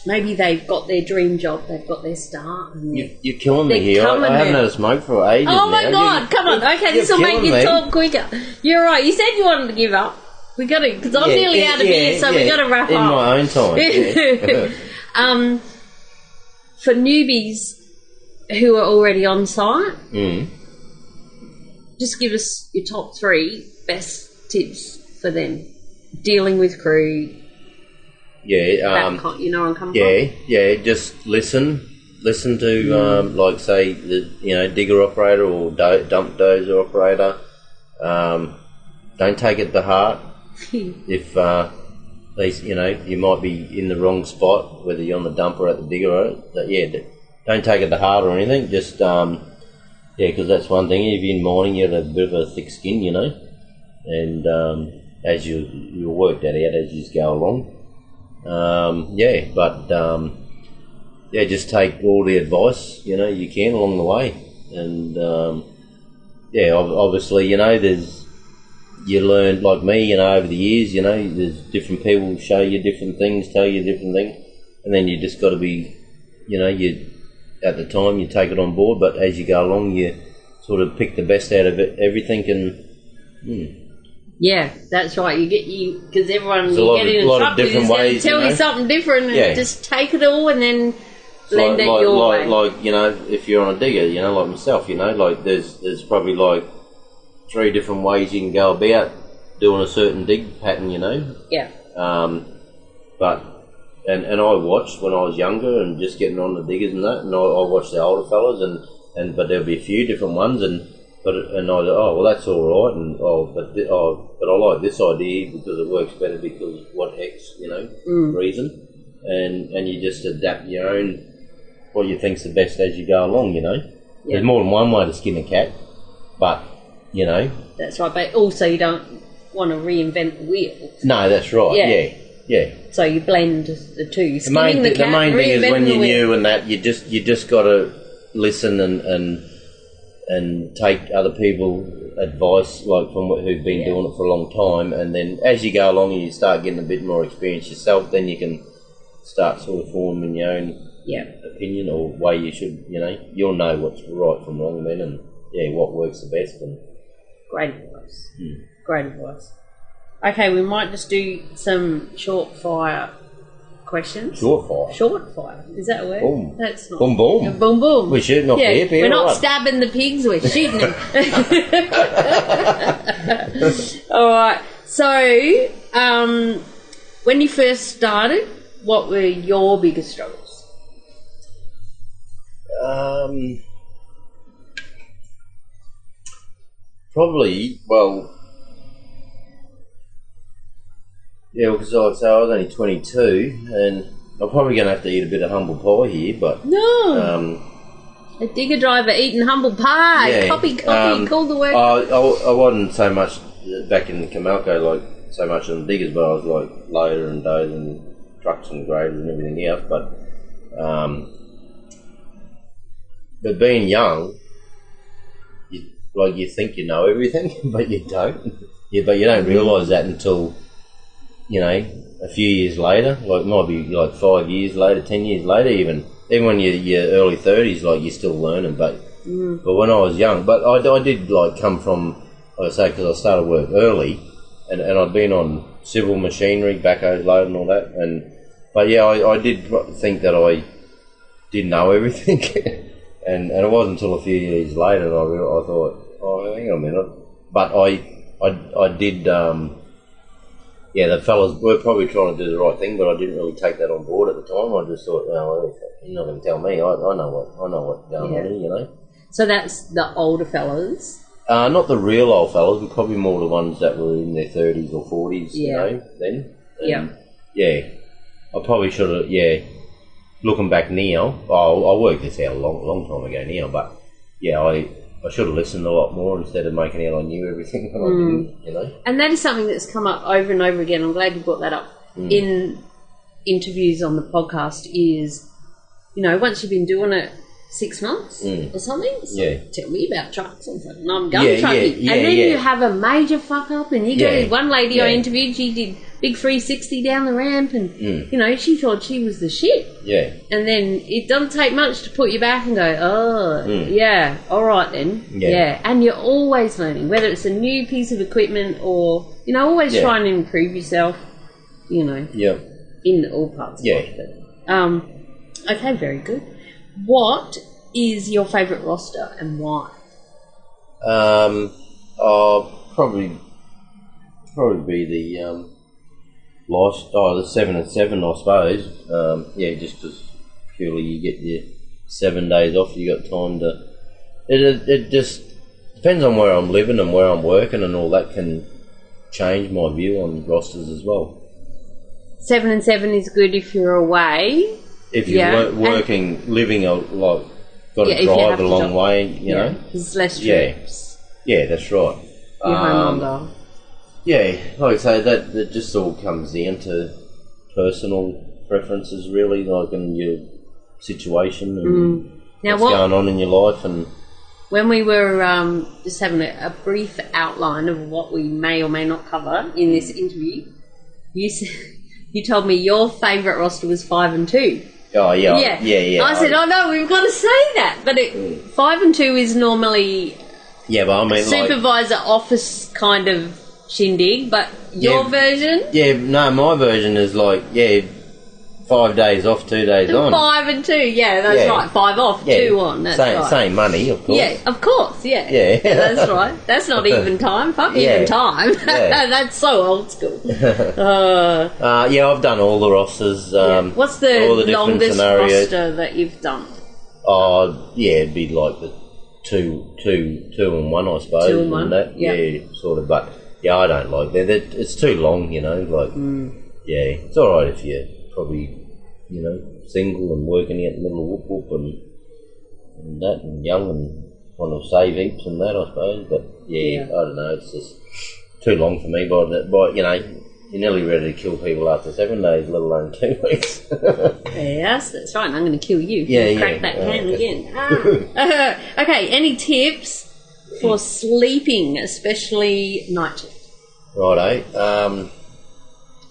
maybe they've got their dream job, they've got their start, and you're killing me here. I haven't had a smoke for ages now. Oh my God, come on. Okay, this will make you talk quicker. You're right, you said you wanted to give up. We got to, because I'm nearly out of beer, so we got to wrap up. In my own time. For newbies, who are already on site. Mm. Just give us your top 3 best tips for them dealing with crew. Yeah, You know where I'm coming from? Yeah. Just listen to like say the digger operator or dump dozer operator. Don't take it to heart. If these, you might be in the wrong spot, whether you're on the dump or at the digger. Don't take it to heart or anything. Just because that's one thing. If you're in mining, you have a bit of a thick skin, and as you'll work that out as you go along. Just take all the advice you can along the way, and obviously you learn, like me, over the years, there's different people show you different things, tell you different things, and then you just got to be, you at the time you take it on board, but as you go along you sort of pick the best out of it, everything, and yeah, that's right. Because everyone there's you get in a truck is going to tell you something different, and just take it all and then blend it your way. Like if you're on a digger, like myself, like there's probably like 3 different ways you can go about doing a certain dig pattern, Yeah. But and I watched when I was younger and just getting on the diggers and that, and I watched the older fellas, but there'll be a few different ones, and I thought, that's all right, and but I like this idea because it works better because what X, reason, and you just adapt your own what you think's the best as you go along, There's more than one way to skin a cat, but that's right. But also you don't want to reinvent the wheel. No, that's right. Yeah. So you blend the two. The main thing is when you're new and that you just got to listen and take other people's advice, like from who've been doing it for a long time, and then as you go along and you start getting a bit more experience yourself, then you can start sort of forming your own opinion or way you should, you'll know what's right from wrong then, and what works the best. And great advice. Great advice. Okay, we might just do some short fire questions. Short fire. Is that a word? Boom. That's not. Boom, boom. Yeah, boom, boom. We're shooting off the hip here. We're not stabbing the pigs, we're shooting them. All right. So, when you first started, what were your biggest struggles? Probably, because I was only 22, and I'm probably going to have to eat a bit of humble pie here, but... No! A digger driver eating humble pie! Yeah, Copy, call the word. I wasn't so much back in Camalco, like, so much on the diggers, but I was like loader and dozer and trucks and graders and everything else, but being young, you think you know everything, but you don't. But you don't realise that until... a few years later, like might be like 5 years later, 10 years later, even when you're early 30s, like you're still learning. But when I was young, but I did like come from, like I say, because I started work early, and I'd been on civil machinery, backhoes load and all that, but I did think that I didn't know everything, and it wasn't until a few years later that I thought, hang on a minute, but I did. The fellas were probably trying to do the right thing, but I didn't really take that on board at the time. I just thought, you're not going to tell me. I know what's going on here, So that's the older fellas? Not the real old fellas, but probably more the ones that were in their 30s or 40s, then. I probably should have, looking back now, I worked this out a long time ago now, but I should have listened a lot more instead of making out I knew everything when I didn't, And that is something that's come up over and over again. I'm glad you brought that up in interviews on the podcast is, once you've been doing it 6 months or something, tell me about trucks. And I'm gun trucking. And then you have a major fuck up and you go, one lady I interviewed, she did big 360 down the ramp and, she thought she was the shit. Yeah. And then it doesn't take much to put you back and go, all right then. Yeah. And you're always learning, whether it's a new piece of equipment or, always trying to improve yourself, in all parts of life. Okay, very good. What is your favourite roster and why? Probably be the the 7 and 7, I suppose. Just because purely you get your 7 days off, you got time to. It just depends on where I'm living and where I'm working, and all that can change my view on rosters as well. 7 and 7 is good if you're away. If you're working, living got to drive a long way, you know. There's less trips. Yeah, that's right. You're home longer. Yeah, like I say, that just all comes down to personal preferences, really, like in your situation and what's going on in your life. And when we were just having a brief outline of what we may or may not cover in this interview, you told me your favourite roster was 5 and 2. Oh, yeah. I said, oh no, we've got to say that. But 5 and 2 is normally but I mean, supervisor office kind of shindig, but your version? Yeah, no, my version is 5 days off, 2 days on. 5 and 2, that's right. 5 off, 2 on, that's right. Same money, of course. Yeah, of course, Yeah, that's right. That's not even time. Fuck even time. That's so old school. I've done all the rosters. What's the longest roster that you've done? It'd be like the two and one, I suppose. 2 and 1, sort of. But I don't like that. It's too long, you know. It's all right if you're probably, single and working out in the middle of whoop and that, and young and kind of save heaps and that, I suppose. But I don't know. It's just too long for me. But you're nearly ready to kill people after 7 days, let alone 2 weeks. Yes, that's right. I'm going to kill you. Crack that can again. Okay, any tips for sleeping, especially night shift? Righto.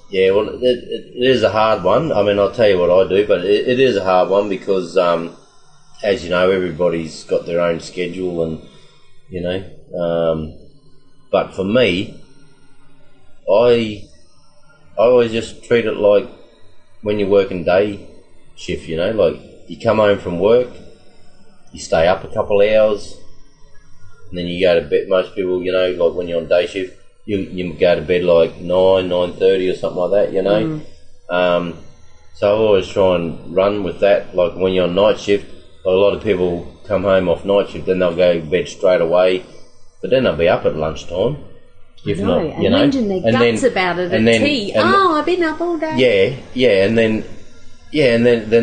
It is a hard one. I mean, I'll tell you what I do, but it is a hard one because, as you know, everybody's got their own schedule and, but for me, I always just treat it like when you're working day shift, like you come home from work, you stay up a couple of hours, and then you go to bed. Most people, like when you're on day shift, you go to bed like 9:30 or something like that, So I always try and run with that. Like when you're on night shift, a lot of people come home off night shift, then they'll go to bed straight away, but then they'll be up at lunchtime. If not, and whinging their guts about it at tea. I've been up all day. And then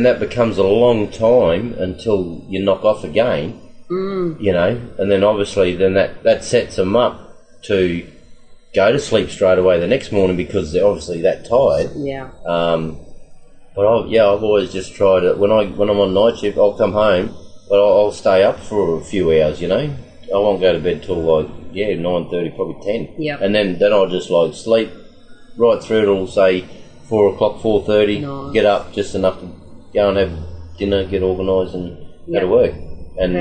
that becomes a long time until you knock off again. And then obviously then that sets them up to go to sleep straight away the next morning because they're obviously that tired. But I've always just tried it when I'm on night shift. I'll come home, but I'll stay up for a few hours. I won't go to bed till 9:30, probably 10. And then I'll just sleep right through till say 4 o'clock, 4:30. Nice. Get up just enough to go and have dinner, get organised, and go to work. And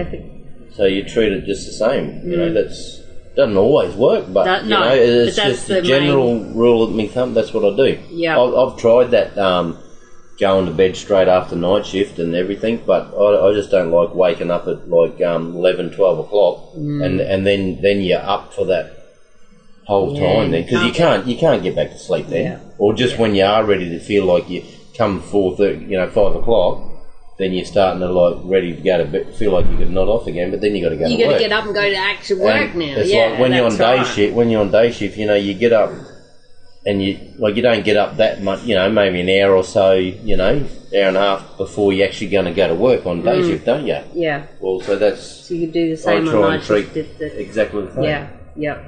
so you treat it just the same. That's doesn't always work, but it's just the general rule of me thumb. That's what I do. I've tried that. Going to bed straight after night shift and everything, but I just don't like waking up at 11, 12 o'clock and then you're up for that whole time then, because you can't get back to sleep then, or just when you are ready to feel like you come 4:30, 5 o'clock, then you're starting to ready to go to bed, feel like you could nod off again, but then you got to go to work. You got to get up and go to actual work now. It's like when you're on day shift. When you're on day shift, you get up. And you don't get up that much, maybe an hour or so, hour and a half before you're actually going to go to work on day shift, don't you? Yeah. Well, so you could do the same on night shift. Exactly the same. Yeah.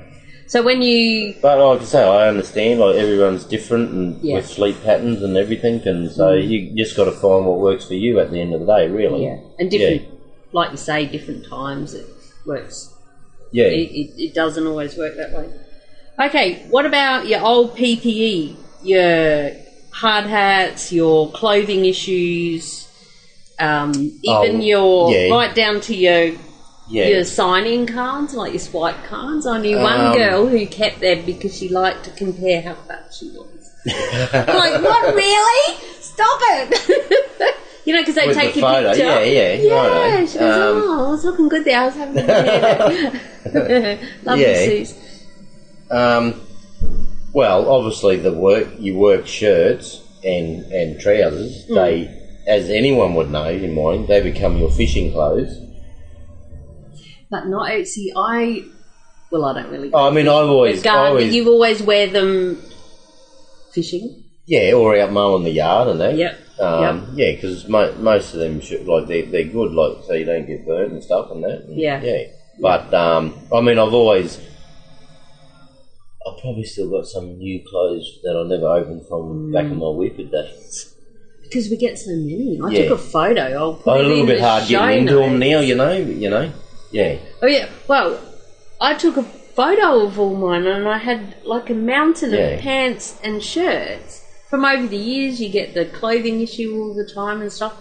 So when you... But like I say, I understand, everyone's different and with sleep patterns and everything, and so you just got to find what works for you at the end of the day, really. Yeah. And different, like you say, different times it works. Yeah. It doesn't always work that way. Okay, what about your old PPE, your hard hats, your clothing issues, even right down to your sign-in cards, like your swipe cards? I knew one girl who kept them because she liked to compare how fat she was. I'm like, what, really? Stop it! You know, because they with take the your photo. picture. Yeah. She goes, I was looking good there. I was having a good hair. Lovely suits. Well, obviously you work shirts and trousers. They, as anyone would know in mining, they become your fishing clothes. But not, see, I don't really. Oh, I mean, you always wear them fishing. Yeah, or out mowing the yard and that. Yep. Yeah, because most of them they're good, like so you don't get burnt and stuff and that. And, yeah. But I mean, I've probably still got some new clothes that I never opened from back in my Weipa days. Because we get so many. I took a photo. I'll put it a little in bit the hard show getting into notes. them now, you know. Yeah. Oh yeah. Well, I took a photo of all mine, and I had like a mountain of pants and shirts. From over the years, you get the clothing issue all the time and stuff.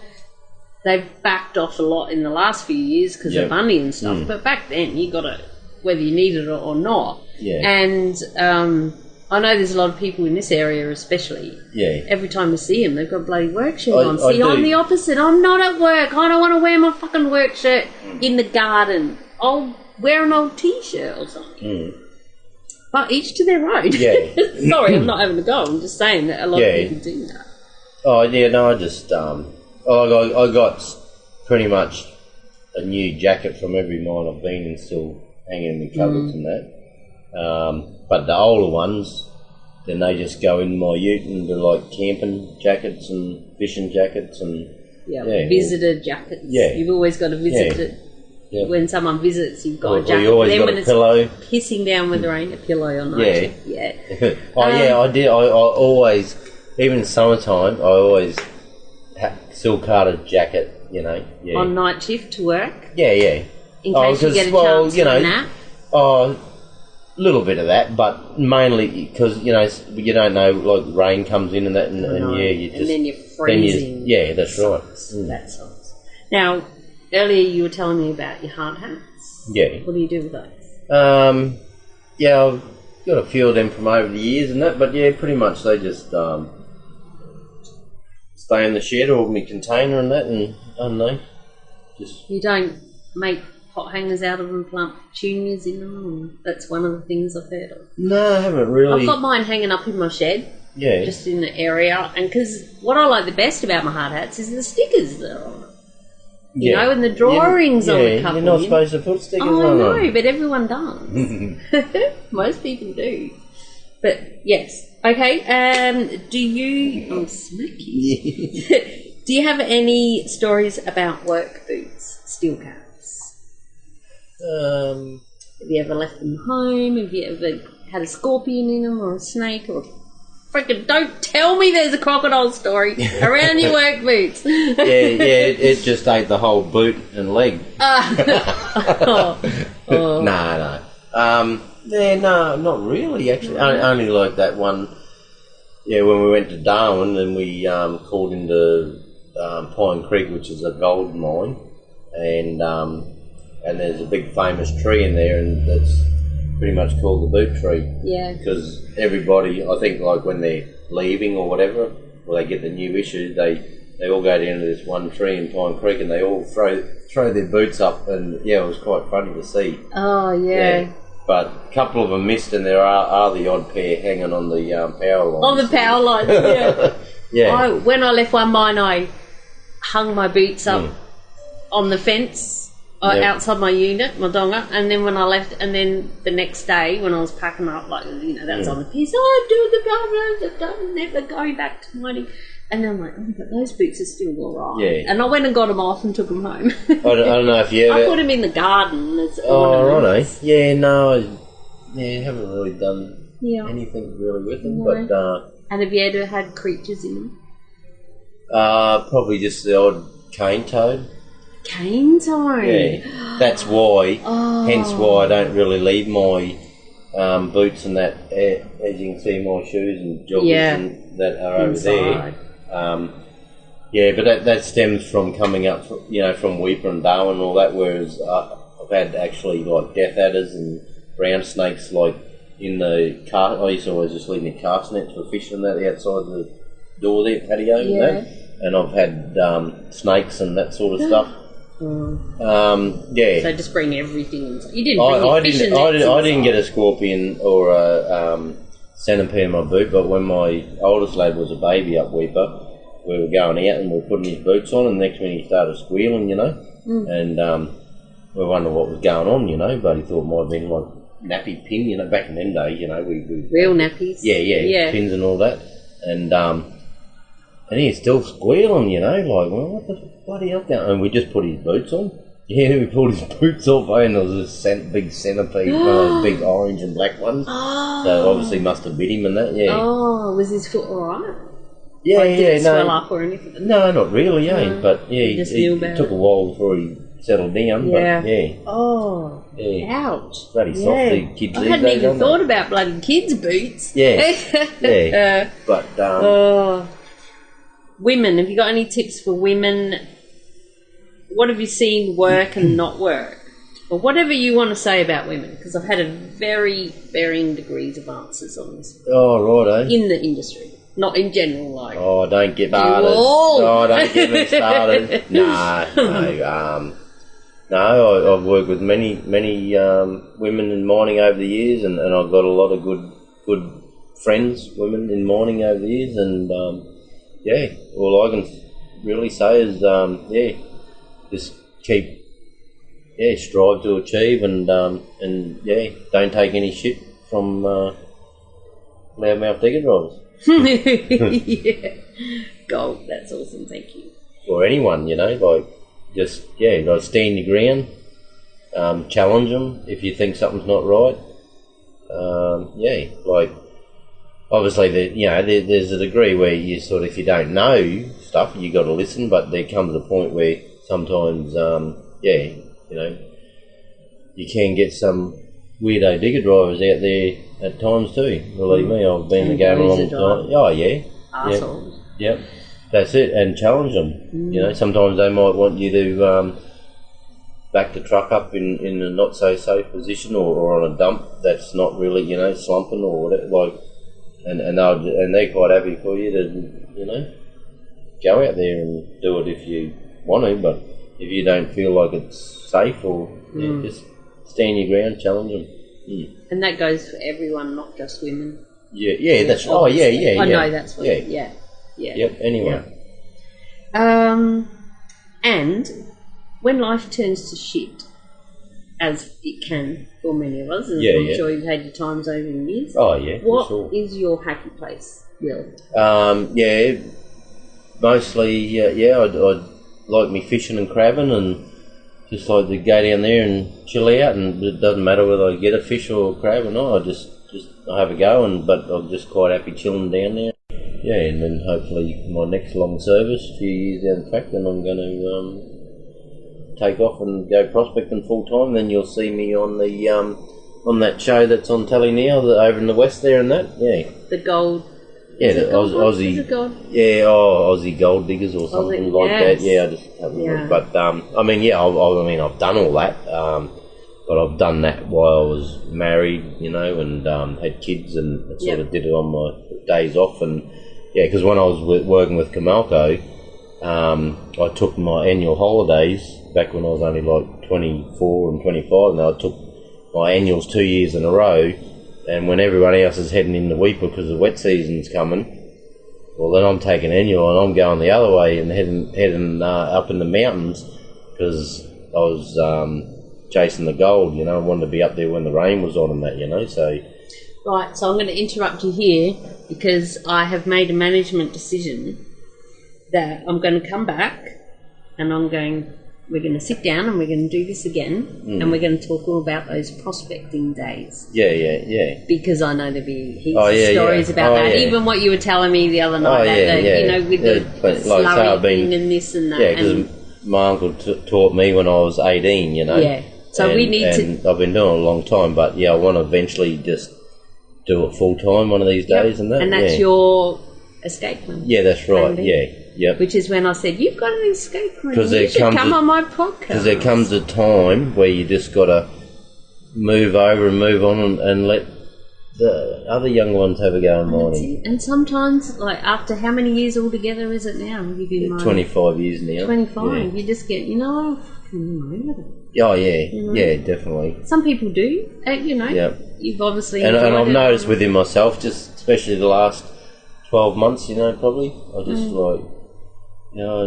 They've backed off a lot in the last few years because of money and stuff. But back then, you got it whether you needed it or not. Yeah. And I know there's a lot of people in this area, especially. Yeah. Every time you see them, they've got a bloody work shirt on. See, I'm the opposite. I'm not at work. I don't want to wear my fucking work shirt in the garden. I'll wear an old T-shirt or something. But each to their own. Yeah. Sorry, I'm not having a go. I'm just saying that a lot of people do that. Oh, yeah, no, I just... I got pretty much a new jacket from every mine I've been in, still hanging in the cupboards and that. But the older ones, then they just go in my ute and they're like camping jackets and fishing jackets and... visitor jackets. Yeah. You've always got a visitor... Yep. When someone visits, you've got a jacket. You always got a pillow. Pissing down with there ain't a pillow on night. Yeah. I did. I always, even in summertime, I always still cart a jacket, you know. Yeah. On night shift to work? Yeah. In case you get a chance for a nap? A little bit of that, but mainly because, you don't know, like rain comes in and that, and you just... And then you're freezing. That's right. That sucks. Now... Earlier you were telling me about your hard hats. Yeah. What do you do with those? I've got a few of them from over the years and that, but pretty much they just stay in the shed or my container and that, and I don't know. Just you don't make pot hangers out of them, plant petunias in them? That's one of the things I've heard of. No, I haven't really. I've got mine hanging up in my shed. Yeah. Just in the area, and because what I like the best about my hard hats is the stickers that are on it. You know, and the drawings on the cover. You're not supposed to put stickers on them. Oh, no, but everyone does. Most people do. But, yes. Okay, do you... Oh, smacky. Do you have any stories about work boots, steel caps? Have you ever left them home? Have you ever had a scorpion in them or a snake or freaking don't tell me there's a crocodile story around your work boots. It just ate the whole boot and leg. No. No, not really, actually. Only like that one, when we went to Darwin and we called into Pine Creek, which is a gold mine, and there's a big famous tree in there, and that's pretty much called the boot tree. Yeah. Because everybody, I think, like when they're leaving or whatever, or they get the new issue, they all go down to this one tree in Pine Creek and they all throw their boots up, and it was quite funny to see. Oh, yeah. But a couple of them missed, and there are the odd pair hanging on the power lines. On the power lines, yeah. When I left one mine, I hung my boots up on the fence. Outside my unit, my donga, and then when I left, and then the next day when I was packing up, like, that's on the piece, I'm doing the government, I'm never going back to mining. And then I'm like, but those boots are still all right. Yeah. And I went and got them off and took them home. I don't know if you ever... I put them in the garden as ornaments. Righto. Yeah, no, I haven't really done anything really with them, but... And have you ever had creatures in them? Probably just the odd cane toad. Cane toad? Yeah, that's why, hence why I don't really leave my boots and that, as you can see, my shoes and joggers and that are inside. Over there. But that stems from coming up, from Weipa and Darwin and all that, whereas I've had actually like death adders and brown snakes like in the car. I used to always just leave my cast nets for fishing and that outside the door there, patio and that. and I've had snakes and that sort of stuff. Yeah. So just bring everything inside. You didn't bring your fish and nets I didn't get a scorpion or a centipede in my boot, but when my oldest lad was a baby up Weipa, we were going out and we were putting his boots on, and next minute he started squealing, and we wondered what was going on, but he thought it might have been like nappy pin, back in them days, we real nappies. Yeah, pins and all that, and he's still squealing, like, well, what the bloody hell going on? And we just put his boots on. Yeah, we pulled his boots off, and there was this big centipede, one of those big orange and black ones. Oh. So obviously must have bit him and that, yeah. Oh, was his foot alright? Yeah, like, did it swell up or anything? No, not really, but yeah, it took a while before he settled down, but yeah. Oh, yeah. Ouch. Bloody soft, the kids. I hadn't even thought about bloody kids' boots. Yeah, yeah. But, women, have you got any tips for women? What have you seen work and not work? Or whatever you want to say about women, because I've had a very varying degrees of answers on this. Oh, right, in the industry. Not in general, like. Oh, don't get started. Oh, don't get me started. No. I've worked with many women in mining over the years, and I've got a lot of good friends, women in mining over the years, and all I can really say is just keep strive to achieve, and don't take any shit from loudmouth digger drivers. Yeah. Gold, that's awesome, thank you. Or anyone, just stand your ground, challenge them if you think something's not right. Obviously there's a degree where you sort of, if you don't know stuff, you got to listen, but there comes a point where sometimes you can get some weirdo digger drivers out there at times too. Believe me, I've been in the game a long time. Oh yeah, assholes. Yep. That's it, and challenge them. Sometimes they might want you to back the truck up in a not so safe position, or on a dump that's not really slumping or whatever. And they're quite happy for you to go out there and do it if you want to, but if you don't feel like it's safe, or just stand your ground, challenge them. And that goes for everyone, not just women. Yeah, that's right. Oh, yeah. I know that's what. Yeah. Yep. Anyway. Yeah. And when life turns to shit, as it can for many of us, and I'm sure you've had your times over the years. Oh yeah. What is your happy place, really? Mostly. I'd like me fishing and crabbing, and just like to go down there and chill out, and it doesn't matter whether I get a fish or a crab or not. I just have a go, but I'm just quite happy chilling down there. Yeah, and then hopefully my next long service, a few years down the track, then I'm going to take off and go prospecting full time. Then you'll see me on the on that show that's on telly now, over in the west there, and that. Yeah. The gold. Yeah, the Aussie. Yeah, Aussie gold diggers or something like that. Yeah, I just haven't looked. But I've done all that. But I've done that while I was married, and had kids, and sort of did it on my days off. And because when I was working with Camalco, I took my annual holidays back when I was only like 24 and 25, and I took my annuals 2 years in a row. And when everyone else is heading into Weipa because the wet season's coming, well, then I'm taking annual and I'm going the other way and heading up in the mountains, because I was chasing the gold. I wanted to be up there when the rain was on and that. So. Right, so I'm going to interrupt you here, because I have made a management decision that I'm going to come back and we're going to sit down and we're going to do this again, and we're going to talk all about those prospecting days. Yeah. Because I know there'll be heaps of stories about that. Yeah. Even what you were telling me the other night, with the slurry thing and this and that. Yeah, because my uncle taught me when I was 18, Yeah, so we need to... I've been doing it a long time, but I want to eventually just do it full time one of these days and that. And that's your escape plan. Yeah, that's right, Yep. Which is when I said, you've got an escape plan. You should come on my podcast. Because there comes a time where you just got to move over and move on and let the other young ones have a go in mining. And sometimes, like, after how many years altogether is it now? Have you been mining? 25 years now. 25. Yeah. You just get, I fucking remember that. Oh, yeah. Yeah, definitely. Some people do, Yeah. You've obviously And I've it. noticed within myself, just especially the last 12 months, probably, I just I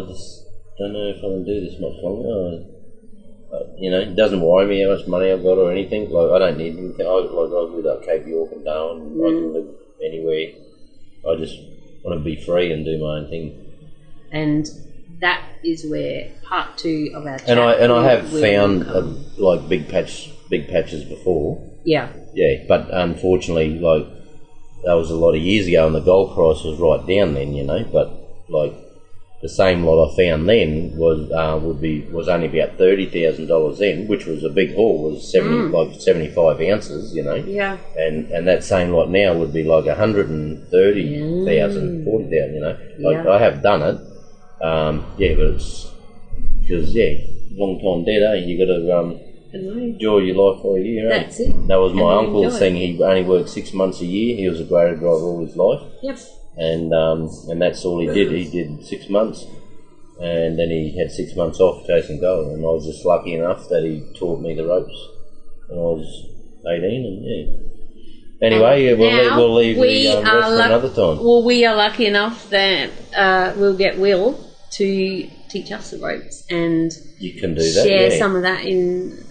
just don't know if I can do this much longer. It doesn't worry me how much money I've got or anything. Like, I don't need anything. I live at Cape York and Darwin. I can live anywhere. I just want to be free and do my own thing. And that is where part 2 of our chat. And I have found big patches before. Yeah. Yeah, but unfortunately, like, that was a lot of years ago, and the gold price was right down then. But like, the same lot I found then was only about $30,000 then, which was a big haul. Was 75 ounces, Yeah. And that same lot now would be like 130,000, 40,000. Like, I have done it. But it's because long time dead. You got to enjoy your life for a year. That's it. That was my uncle's thing. He only worked 6 months a year. He was a grader driver all his life. Yep. And that's all he did. He did 6 months, and then he had 6 months off chasing gold. And I was just lucky enough that he taught me the ropes when I was 18. And anyway, we'll leave the rest for another time. Well, we are lucky enough that we'll get Will to teach us the ropes, and you can do that. Share some of that in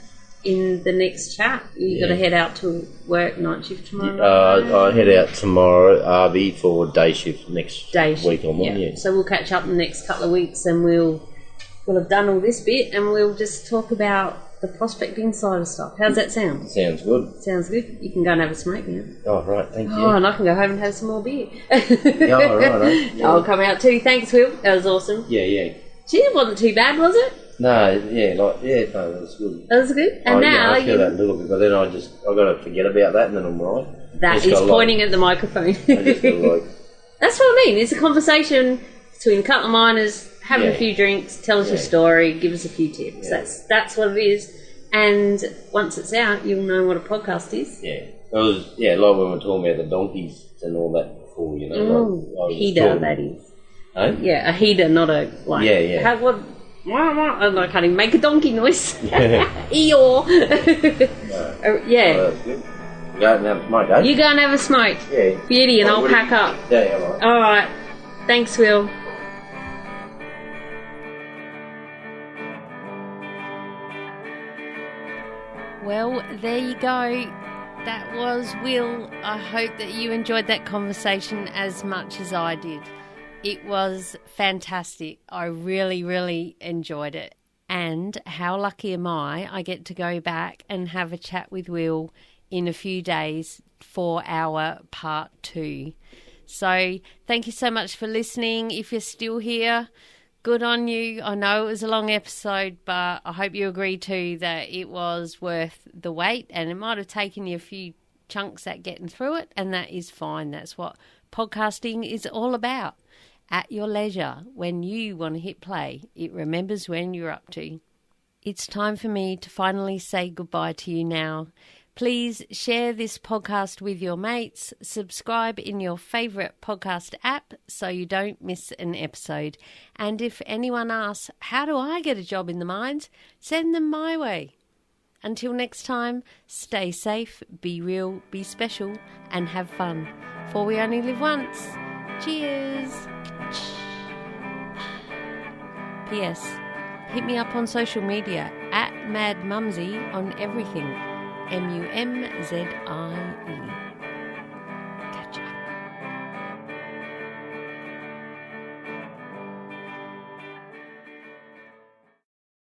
the next chat. You got to head out to work night shift tomorrow. I head out tomorrow, RV, for day shift next week on one. Yeah. So we'll catch up in the next couple of weeks, and we'll have done all this bit, and we'll just talk about the prospecting side of stuff. How's that sound? Sounds good. Sounds good. You can go and have a smoke now. Oh, right, thank you. Oh, and I can go home and have some more beer. Oh, right. Yeah. I'll come out too. Thanks, Will. That was awesome. Yeah. Gee, it wasn't too bad, was it? No, no, that was good. That was good. And now I feel that a little bit, but then I got to forget about that, and then I'm right. That is pointing at the microphone. That's what I mean. It's a conversation between a couple of miners, having a few drinks, tell us your story, give us a few tips. Yeah. That's what it is. And once it's out, you'll know what a podcast is. Yeah. It was like when we were talking about the donkeys and all that before, heater, that is. Eh? Yeah, a heater, not a I can't even make a donkey noise. Eeyore. Yeah. Oh, that's good. Go and have a smoke, eh? You go and have a smoke. Yeah. Beauty, and I'll pack up. Yeah, all right. All right. Thanks, Will. Well, there you go. That was Will. I hope that you enjoyed that conversation as much as I did. It was fantastic. I really, really enjoyed it. And how lucky am I get to go back and have a chat with Will in a few days for our part 2. So thank you so much for listening. If you're still here, good on you. I know it was a long episode, but I hope you agree too that it was worth the wait, and it might have taken you a few chunks at getting through it, and that is fine. That's what podcasting is all about. At your leisure, when you want to hit play, it remembers when you're up to. It's time for me to finally say goodbye to you now. Please share this podcast with your mates, subscribe in your favourite podcast app so you don't miss an episode. And if anyone asks, how do I get a job in the mines? Send them my way. Until next time, stay safe, be real, be special, and have fun. For we only live once. Cheers. P.S. Hit me up on social media at Mad Mumzie on everything. MUMZIE.